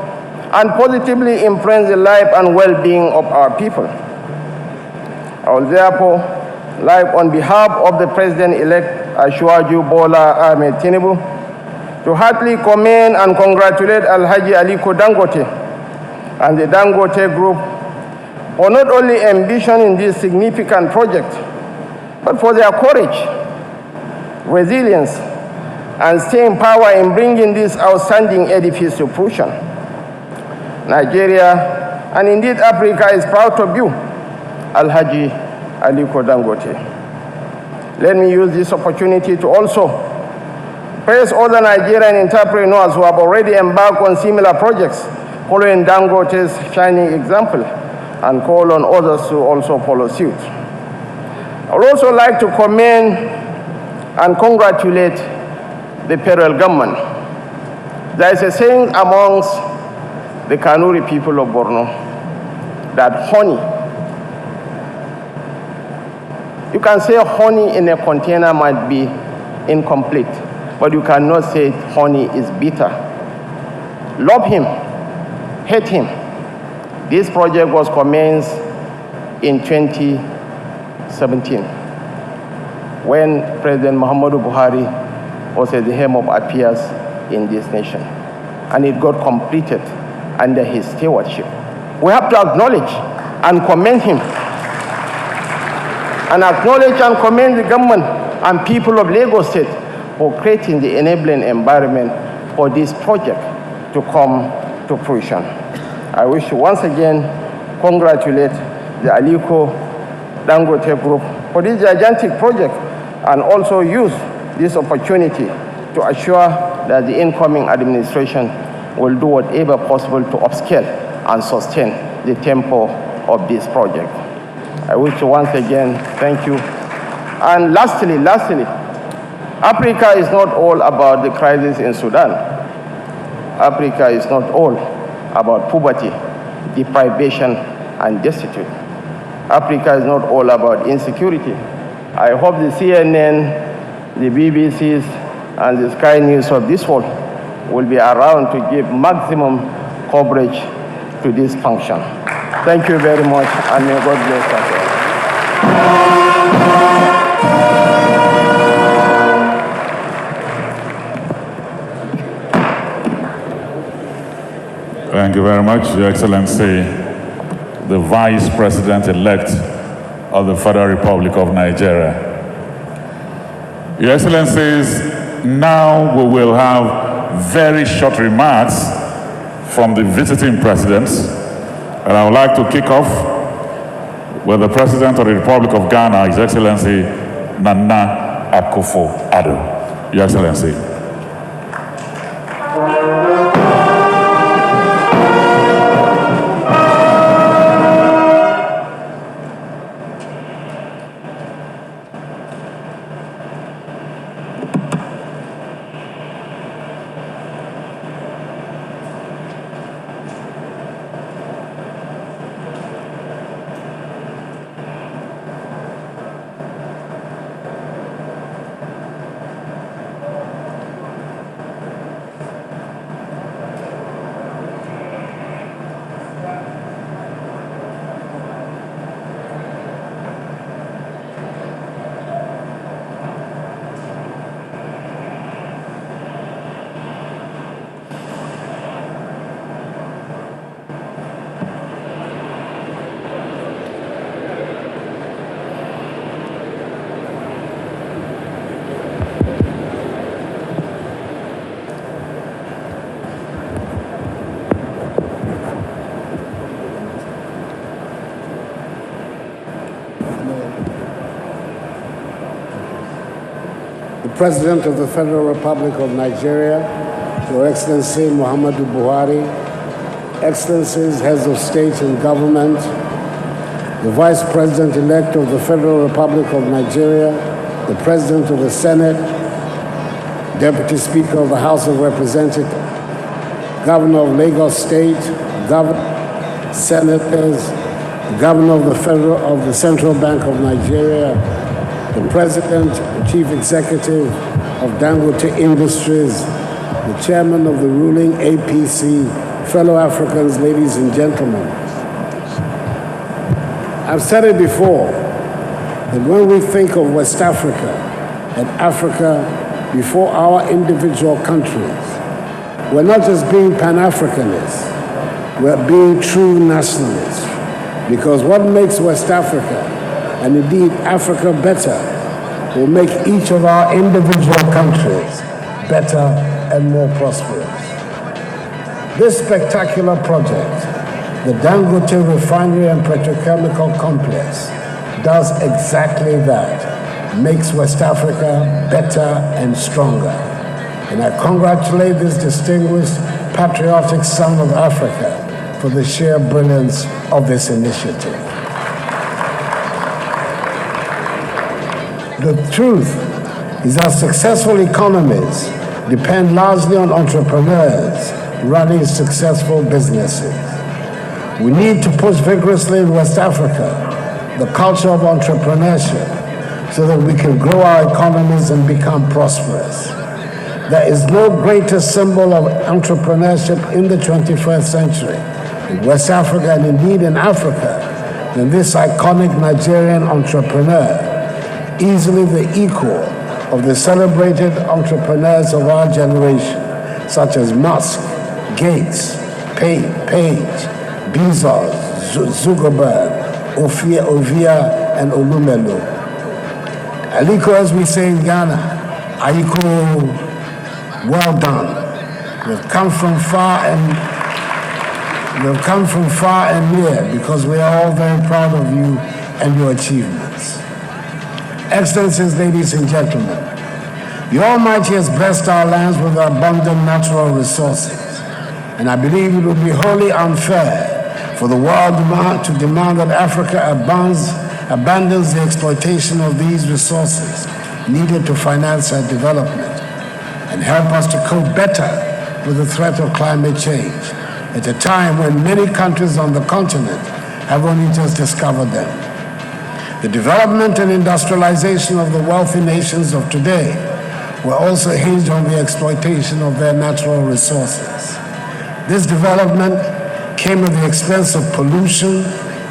and positively influence the life and well-being of our people. I will therefore like, on behalf of the President-elect Asiwaju Bola Ahmed Tinubu, to heartily commend and congratulate Alhaji Aliko Dangote and the Dangote Group for not only ambitioning this significant project, but for their courage, resilience, and staying power in bringing this outstanding edifice to fruition. Nigeria, and indeed Africa, is proud of you, Alhaji Aliko Dangote. Let me use this opportunity to also praise other Nigerian entrepreneurs who have already embarked on similar projects, following Dangote's shining example, and call on others to also follow suit. I would also like to commend and congratulate the federal government. There is a saying amongst the Kanuri people of Borno that honey, you can say honey in a container might be incomplete, but you cannot say honey is bitter. Love him, hate him. This project was commenced in 2017 when President Muhammadu Buhari was at the helm of affairs in this nation, and it got completed under his stewardship. We have to acknowledge and commend him, and acknowledge and commend the government and people of Lagos State for creating the enabling environment for this project to come to fruition. I wish to once again congratulate the Aliko Dangote Group for this gigantic project, and also use this opportunity to assure that the incoming administration will do whatever possible to upscale and sustain the tempo of this project. I wish to once again thank you. And lastly, Africa is not all about the crisis in Sudan. Africa is not all about poverty, deprivation, and destitute. Africa is not all about insecurity. I hope the CNN, the BBCs, and the Sky News of this world will be around to give maximum coverage to this function. Thank you very much, and may God bless us all. Thank you very much, Your Excellency, the Vice President-elect of the Federal Republic of Nigeria. Your Excellencies, now we will have very short remarks from the visiting presidents, and I would like to kick off with the President of the Republic of Ghana, His Excellency Nana Akufo-Addo. Your Excellency. President of the Federal Republic of Nigeria, Your Excellency Muhammadu Buhari, Excellencies, Heads of State and Government, the Vice President-elect of the Federal Republic of Nigeria, the President of the Senate, Deputy Speaker of the House of Representatives, Governor of Lagos State, Senators, the Governor of the Central Bank of Nigeria, the President and Chief Executive of Dangote Industries, the Chairman of the ruling APC, fellow Africans, ladies and gentlemen. I've said it before, that when we think of West Africa and Africa before our individual countries, we're not just being Pan-Africanists, we're being true nationalists. Because what makes West Africa, and indeed Africa, better will make each of our individual countries better and more prosperous. This spectacular project, the Dangote Refinery and Petrochemical Complex, does exactly that, makes West Africa better and stronger. And I congratulate this distinguished, patriotic son of Africa for the sheer brilliance of this initiative. The truth is that successful economies depend largely on entrepreneurs running successful businesses. We need to push vigorously in West Africa the culture of entrepreneurship so that we can grow our economies and become prosperous. There is no greater symbol of entrepreneurship in the 21st century in West Africa and indeed in Africa than this iconic Nigerian entrepreneur, easily the equal of the celebrated entrepreneurs of our generation, such as Musk, Gates, Page, Bezos, Zuckerberg, Ovia, and Olumelu. Aliko, as we say in Ghana, Aiko, well done. We've come from far and near because we are all very proud of you and your achievements. Excellencies, ladies and gentlemen, the Almighty has blessed our lands with abundant natural resources, and I believe it would be wholly unfair for the world to demand that Africa abandons the exploitation of these resources needed to finance our development and help us to cope better with the threat of climate change at a time when many countries on the continent have only just discovered them. The development and industrialization of the wealthy nations of today were also hinged on the exploitation of their natural resources. This development came at the expense of pollution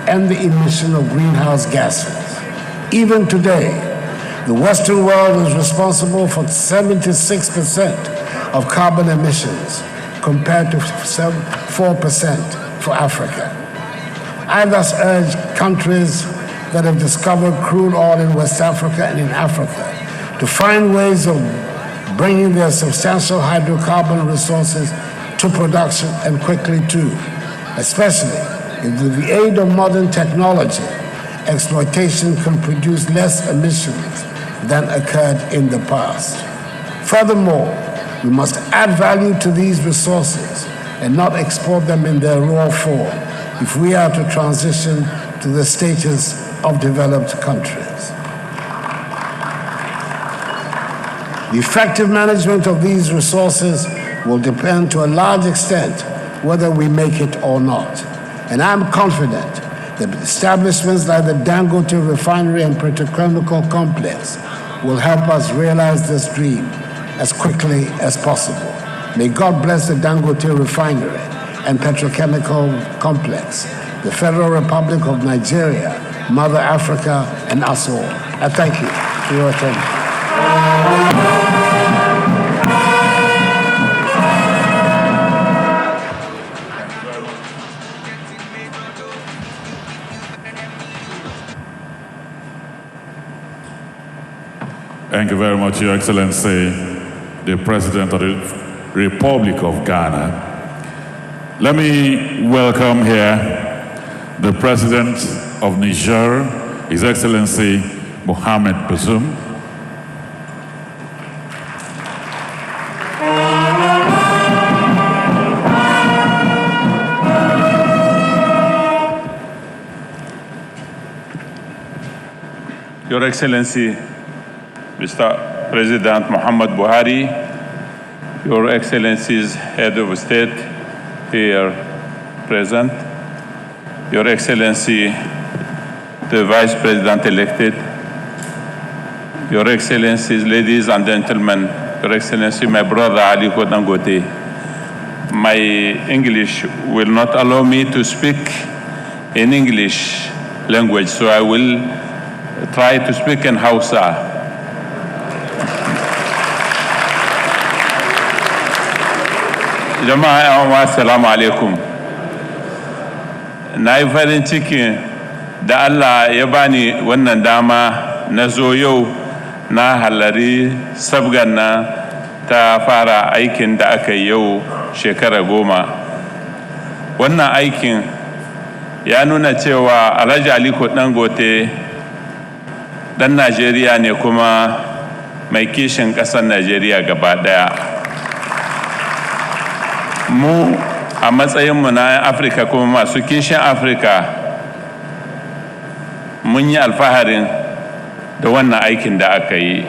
and the emission of greenhouse gases. Even today, the Western world is responsible for 76% of carbon emissions, compared to 4% for Africa. I thus urge countries that have discovered crude oil in West Africa and in Africa to find ways of bringing their substantial hydrocarbon resources to production, and quickly too, especially if with the aid of modern technology, exploitation can produce less emissions than occurred in the past. Furthermore, we must add value to these resources and not export them in their raw form if we are to transition to the status of developed countries. The effective management of these resources will depend to a large extent whether we make it or not. And I'm confident that establishments like the Dangote Refinery and Petrochemical Complex will help us realize this dream as quickly as possible. May God bless the Dangote Refinery and Petrochemical Complex, the Federal Republic of Nigeria, Mother Africa, and us all. I thank you for your attention. Thank you very much, Your Excellency, the President of the Republic of Ghana. Let me welcome here the President of Niger, His Excellency Muhammadu Bazoum. Your Excellency, Mr. President Muhammadu Buhari, Your Excellencies, Head of State here present, Your Excellency, the Vice President elected, Your Excellencies, ladies and gentlemen, Your Excellency, my brother Aliko Dangote, my English will not allow me to speak in English language, so I will try to speak in Hausa. Jama'a yan uwa, assalamu alaikum. Na yi farin ciki da Allah ya bani wannan dama na zo yau na halari sabgan na ta fara aikin da aka yi yau shekara 10. Wannan aikin ya nuna cewa Alhaji Aliko Dangote dan Najeriya ne kuma mai kishin ƙasar Najeriya gaba ɗaya. Mu a matsayinmu na Afirka kuma masu kishin Afirka mun yi alfaharin da wannan aikin da aka yi,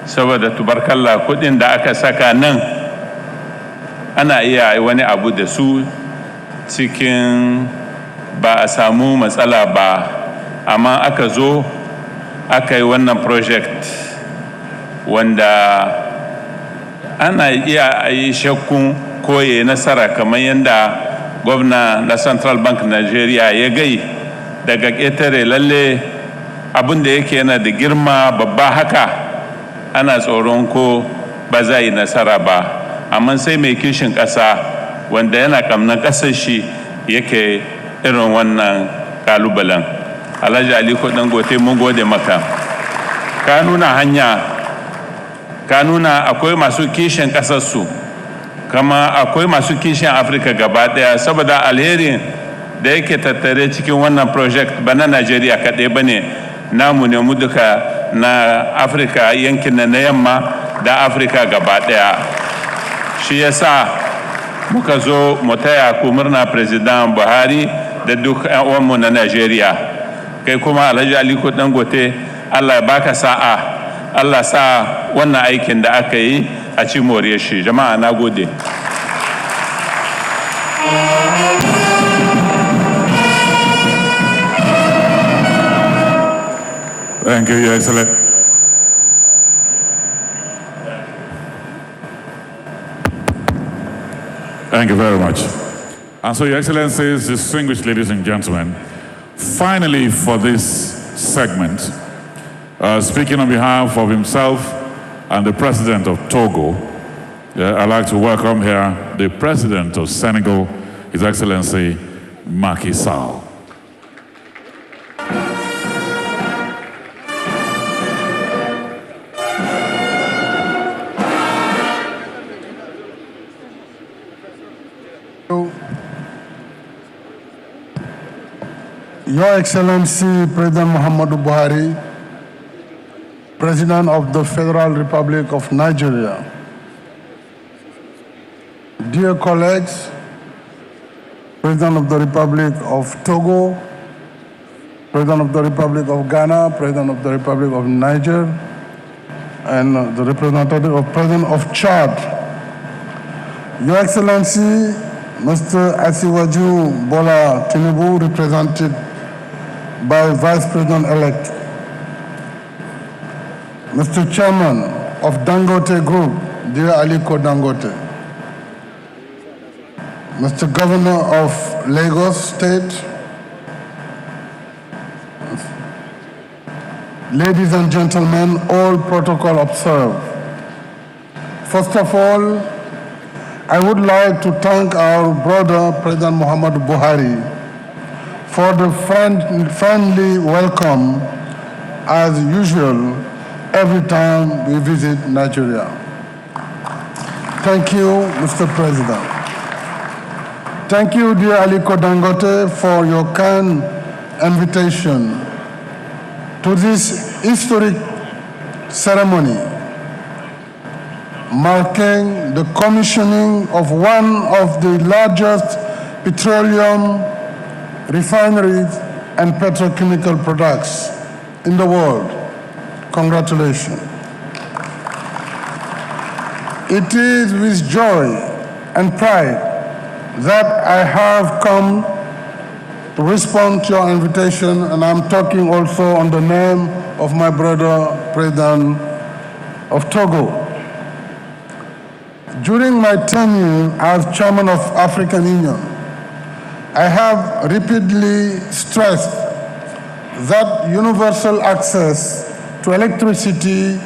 saboda tubarkalla kudin da aka saka nan ana iya wani abu da su cikin ba a samu matsala ba, amma aka zo aka yi wannan project wanda ana iya yi shakkun koye nasara kamar yadda gwamna na Central Bank Nigeria ya gai daga ƙetare lalle abin da yake yana da girma babba haka ana tsoron ko ba za yi nasara ba, amma sai mai kishin ƙasa wanda yana ƙamnan ƙasar shi yake irin wannan ƙalubalen. Alhaji Aliko Dangote, mun gode maka, ka nuna hanya, ka nuna akwai masu kishin ƙasarsu, kama akwai masu kishin Afirka gaba ɗaya, saboda alherin da yake tattare cikin wannan project ba na Najeriya kaɗai ba ne, namu ne mu duka na Afirka, yankin na yamma da Afirka gaba ɗaya. Shi yasa muka zo mu taya ku murna President Buhari da duk 'yan uwanmu na Najeriya. Kai kuma Alhaji Aliko Dangote, Allah ya baka sa'a, Allah sa wannan aikin da aka yi a ci moriyar shi. Jama'a na gode. Thank you, Your Excellency. Thank you very much. And so, Your Excellencies, distinguished ladies and gentlemen, finally for this segment, speaking on behalf of himself and the President of Togo, I'd like to welcome here the President of Senegal, His Excellency Macky Sall. Your Excellency President Muhammadu Buhari, President of the Federal Republic of Nigeria, dear colleagues, President of the Republic of Togo, President of the Republic of Ghana, President of the Republic of Niger, and the representative of President of Chad, Your Excellency, Mr. Asiwaju Bola Tinubu, represented by Vice President-elect, Mr. Chairman of Dangote Group, dear Aliko Dangote, Mr. Governor of Lagos State, ladies and gentlemen, all protocol observed. First of all, I would like to thank our brother, President Muhammadu Buhari, for the friendly welcome, as usual, every time we visit Nigeria. Thank you, Mr. President. Thank you, dear Aliko Dangote, for your kind invitation to this historic ceremony marking the commissioning of one of the largest petroleum refineries and petrochemical products in the world. Congratulations. It is with joy and pride that I have come to respond to your invitation, and I'm talking also on the name of my brother, President of Togo. During my tenure as Chairman of African Union, I have repeatedly stressed that universal access to electricity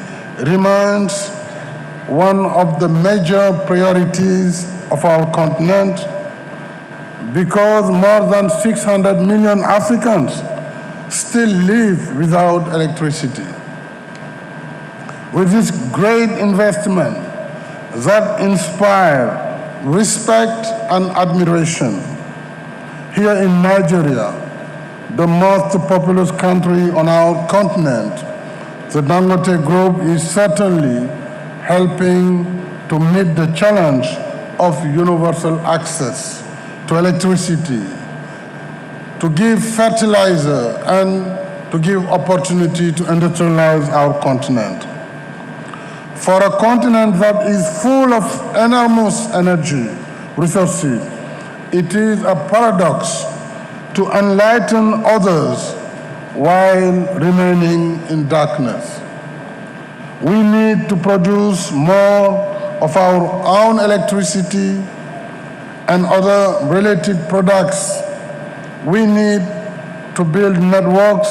remains one of the major priorities of our continent, because more than 600 million Africans still live without electricity. With this great investment that inspire respect and admiration, here in Nigeria, the most populous country on our continent, the Dangote Group is certainly helping to meet the challenge of universal access to electricity, to give fertilizer, and to give opportunity to industrialize our continent. For a continent that is full of enormous energy resources, it is a paradox to enlighten others while remaining in darkness. We need to produce more of our own electricity and other related products. We need to build networks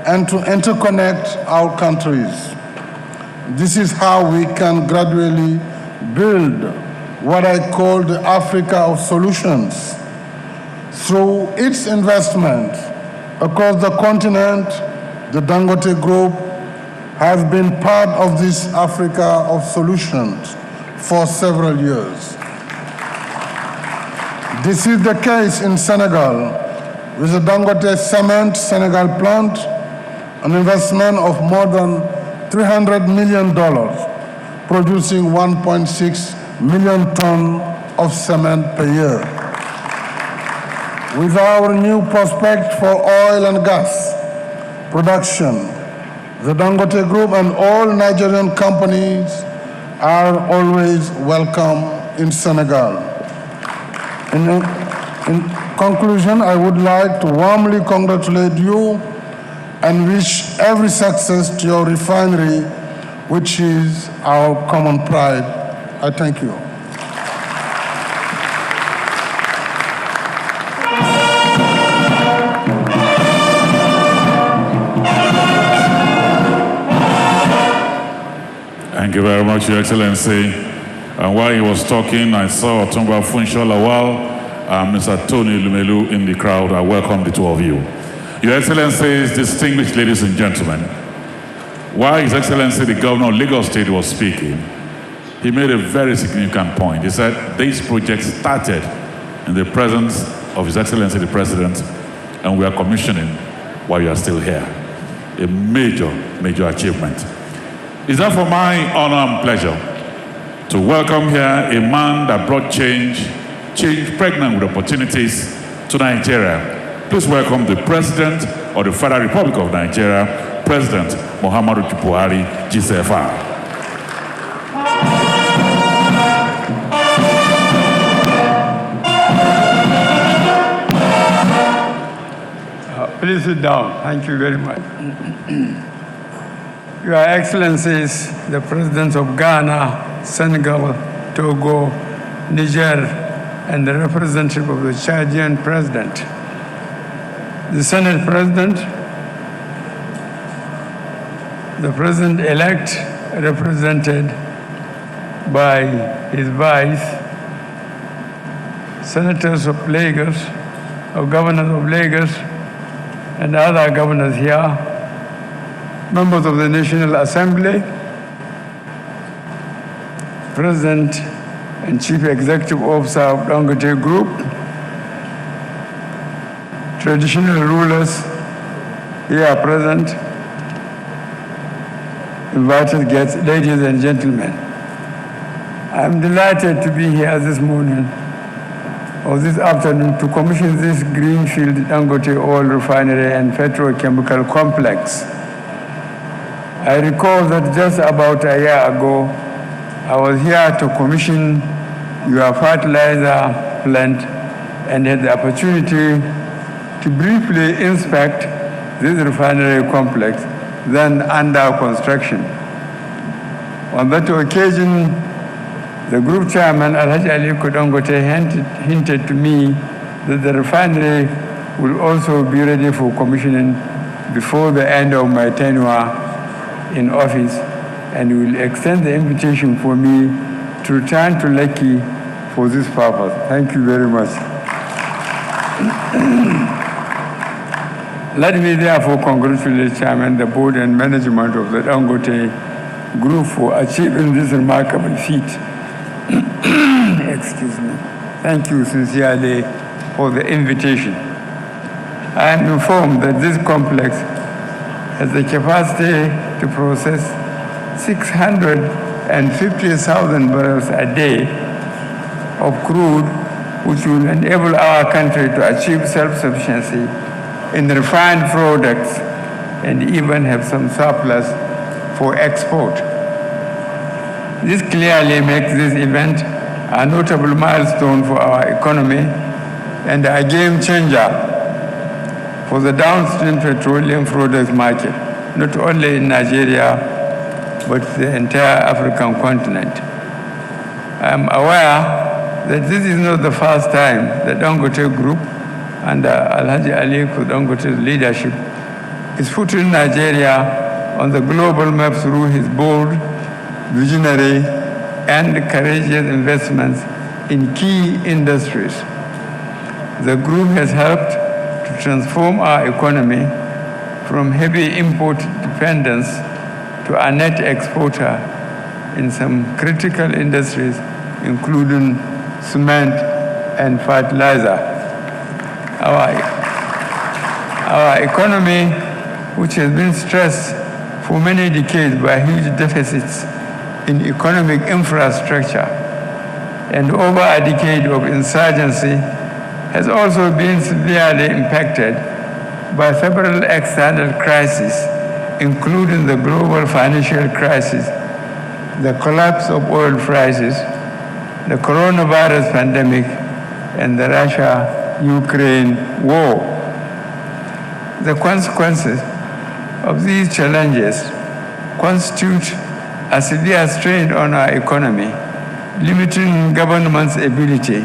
and to interconnect our countries. This is how we can gradually build what I call the Africa of solutions. Through its investment across the continent, the Dangote Group has been part of this Africa of solutions for several years. This is the case in Senegal with the Dangote Cement Senegal plant, an investment of more than $300 million, producing 1.6 million tons of cement per year. With our new prospect for oil and gas production, the Dangote Group and all Nigerian companies are always welcome in Senegal. In conclusion, I would like to warmly congratulate you and wish every success to your refinery, which is our common pride. I thank you. Thank you very much, Your Excellency. And while he was talking, I saw Otumba Funsho Lawal and Mr. Tony Lumelu in the crowd. I welcome the two of you. Your Excellencies, distinguished ladies and gentlemen, while His Excellency the Governor of Lagos State was speaking, he made a very significant point. He said this project started in the presence of His Excellency the President and we are commissioning while you are still here. A major, major achievement. It's therefore my honor and pleasure to welcome here a man that brought change pregnant with opportunities to Nigeria. Please welcome the President of the Federal Republic of Nigeria, President Muhammadu Buhari, GCFR. Please sit down. Thank you very much. Your Excellencies, the Presidents of Ghana, Senegal, Togo, Niger, and the representative of the Chadian President, the Senate President, the President-elect represented by his vice, Senators of Lagos, or Governors of Lagos, and other governors here, members of the National Assembly, President and Chief Executive Officer of Dangote Group, traditional rulers here present, invited guests, ladies and gentlemen. I'm delighted to be here this morning or this afternoon to commission this greenfield Dangote oil refinery and petrochemical complex. I recall that just about a year ago, I was here to commission your fertilizer plant and had the opportunity to briefly inspect this refinery complex, then under construction. On that occasion, the group chairman, Alhaji Aliko Dangote, hinted to me that the refinery will also be ready for commissioning before the end of my tenure in office, and will extend the invitation for me to return to Lekki for this purpose. Thank you very much. Let me therefore congratulate Chairman, the board and management of the Dangote Group for achieving this remarkable feat. Excuse me. Thank you sincerely for the invitation. I am informed that this complex has the capacity to process 650,000 barrels a day of crude, which will enable our country to achieve self-sufficiency in refined products and even have some surplus for export. This clearly makes this event a notable milestone for our economy and a game changer for the downstream petroleum products market, not only in Nigeria, but the entire African continent. I am aware that this is not the first time the Dangote Group, under Alhaji Aliko Dangote's leadership, is putting Nigeria on the global map through his bold, visionary, and courageous investments in key industries. The group has helped to transform our economy from heavy import dependence to a net exporter in some critical industries, including cement and fertilizer. Our economy, which has been stressed for many decades by huge deficits in economic infrastructure and over a decade of insurgency, has also been severely impacted by several external crises, including the global financial crisis, the collapse of oil prices, the coronavirus pandemic, and the Russia-Ukraine war. The consequences of these challenges constitute a severe strain on our economy, limiting government's ability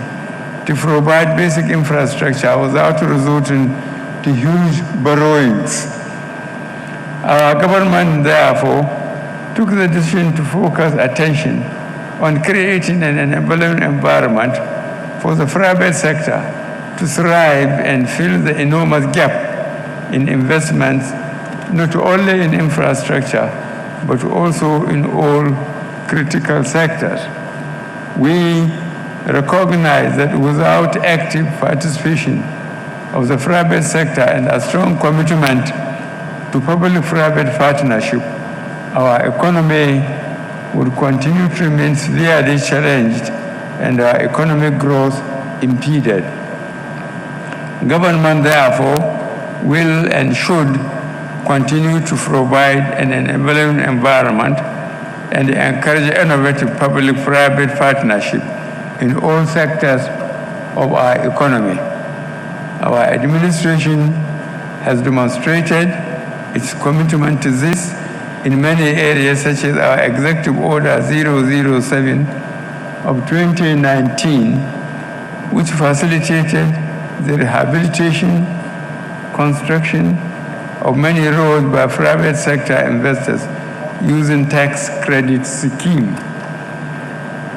to provide basic infrastructure without resorting to huge borrowings. Our government, therefore, took the decision to focus attention on creating an enabling environment for the private sector to thrive and fill the enormous gap in investments, not only in infrastructure, but also in all critical sectors. We recognize that without active participation of the private sector and a strong commitment to public-private partnership, our economy will continue to remain severely challenged and our economic growth impeded. Government, therefore, will and should continue to provide an enabling environment and encourage innovative public-private partnership in all sectors of our economy. Our administration has demonstrated its commitment to this in many areas, such as our Executive Order 007 of 2019, which facilitated the rehabilitation, construction of many roads by private sector investors using tax credit scheme.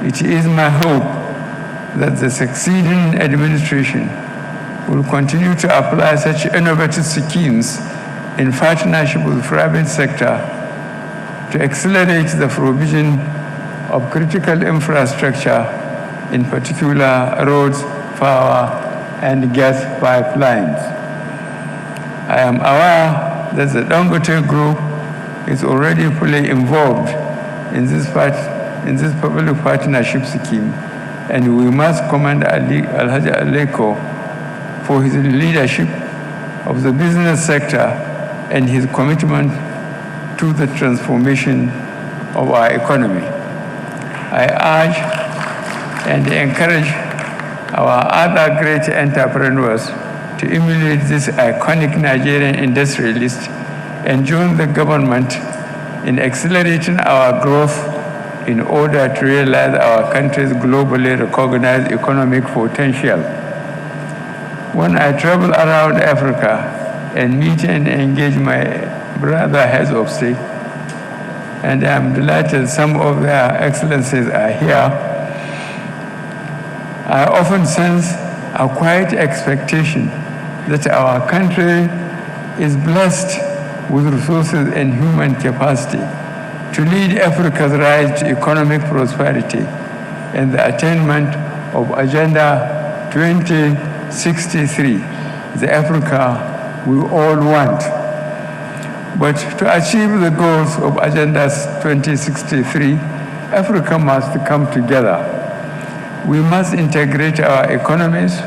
It is my hope that the succeeding administration will continue to apply such innovative schemes in partnership with the private sector to accelerate the provision of critical infrastructure, in particular roads, power, and gas pipelines. I am aware that the Dangote Group is already fully involved in this public partnership scheme, and we must commend Alhaji Aleko for his leadership of the business sector and his commitment to the transformation of our economy. I urge and encourage our other great entrepreneurs to emulate this iconic Nigerian industrialist and join the government in accelerating our growth in order to realize our country's globally recognized economic potential. When I travel around Africa and meet and engage my brother heads of state, and I'm delighted some of their excellencies are here, I often sense a quiet expectation that our country is blessed with resources and human capacity to lead Africa's rise to economic prosperity and the attainment of Agenda 2063, the Africa we all want. But to achieve the goals of Agenda 2063, Africa must come together. We must integrate our economies,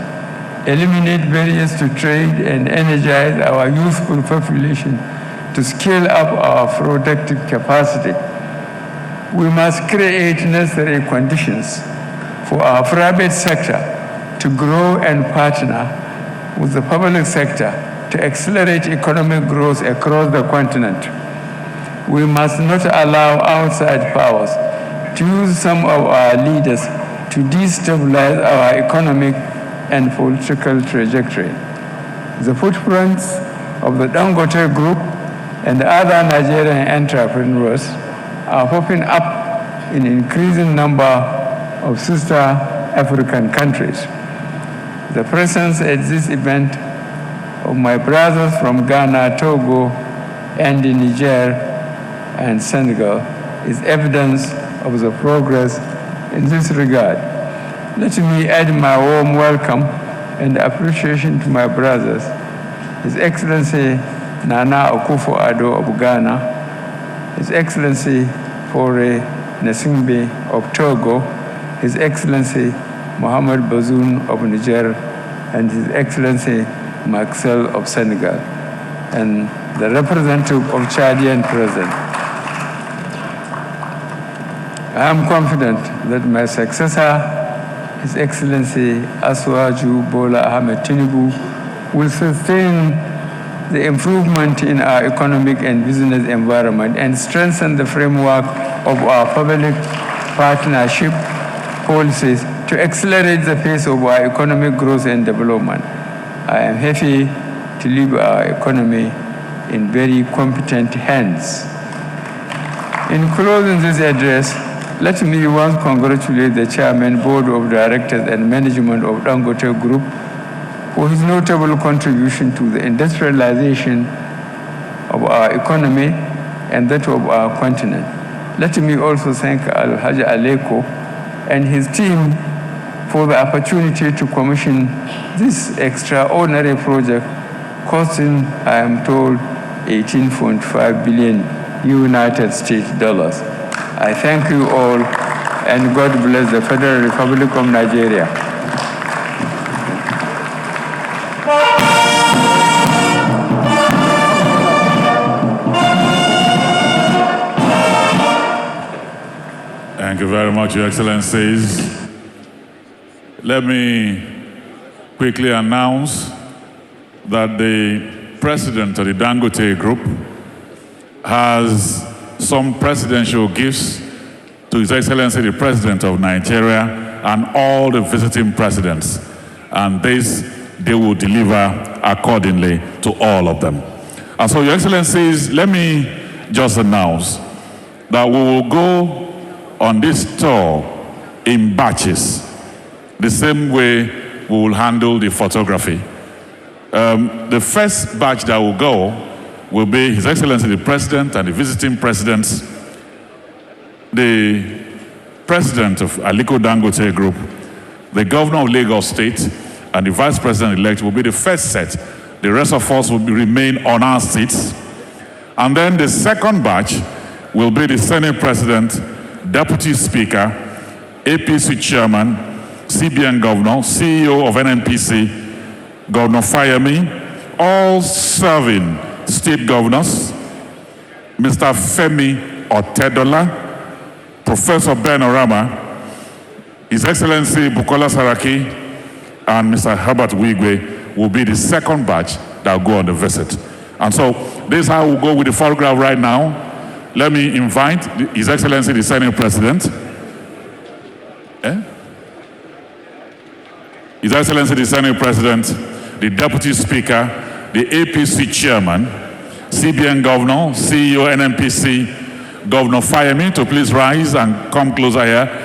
eliminate barriers to trade, and energize our youthful population to scale up our productive capacity. We must create necessary conditions for our private sector to grow and partner with the public sector to accelerate economic growth across the continent. We must not allow outside powers to use some of our leaders to destabilize our economic and political trajectory. The footprints of the Dangote Group and other Nigerian entrepreneurs are popping up in increasing number of sister African countries. The presence at this event of my brothers from Ghana, Togo, and Niger and Senegal is evidence of the progress in this regard. Let me add my warm welcome and appreciation to my brothers, His Excellency Nana Akufo-Addo of Ghana, His Excellency Faure Gnassingbe of Togo, His Excellency Muhammadu Bazoum of Niger, and His Excellency Maxel of Senegal, and the representative of Chadian President. I am confident that my successor, His Excellency Asuwaju Bola Ahmed Tinubu, will sustain the improvement in our economic and business environment and strengthen the framework of our public partnership policies to accelerate the pace of our economic growth and development. I am happy to leave our economy in very competent hands. In closing this address, let me once congratulate the Chairman, Board of Directors, and Management of Dangote Group for his notable contribution to the industrialization of our economy and that of our continent. Let me also thank Alhaji Aleko and his team for the opportunity to commission this extraordinary project costing, I am told, 18.5 billion United States dollars. I thank you all, and God bless the Federal Republic of Nigeria. Thank you very much, Your Excellencies. Let me quickly announce that the president of the Dangote Group has some presidential gifts to His Excellency the President of Nigeria and all the visiting presidents. And this, they will deliver accordingly to all of them. And so, Your Excellencies, let me just announce that we will go on this tour in batches, the same way we will handle the photography. The first batch that will go will be His Excellency the President and the visiting presidents, the President of Aliko Dangote Group, the Governor of Lagos State, and the Vice President-elect will be the first set. The rest of us will remain on our seats. And then the second batch will be the Senate President, Deputy Speaker, APC Chairman, CBN Governor, CEO of NNPC, Governor Fayemi, all serving state governors, Mr. Femi Otedola, Professor Ben Orama, His Excellency Bukola Saraki, and Mr. Herbert Wigwe will be the second batch that will go on the visit. And so this is how we'll go with the photograph right now. Let me invite His Excellency the Senate President. His Excellency the Senate President, the Deputy Speaker, the APC Chairman, CBN Governor, CEO NNPC, Governor Fayemi, to please rise and come closer here.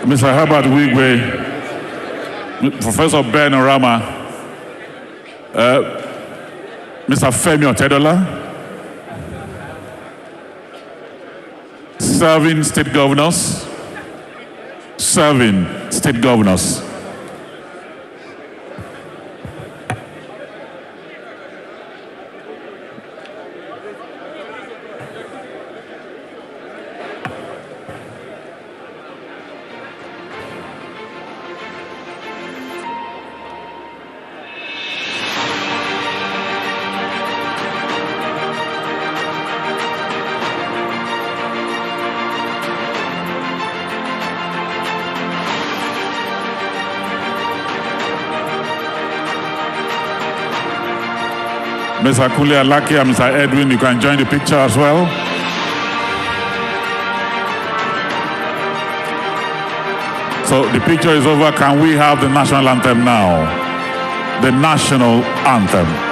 Mr. Herbert Wigwe, Professor Ben Orama, Mr. Femi Otedola, serving state governors. Mr. Kule Alaki and Mr. Edwin, you can join the picture as well. So the picture is over. Can we have the national anthem now? The national anthem.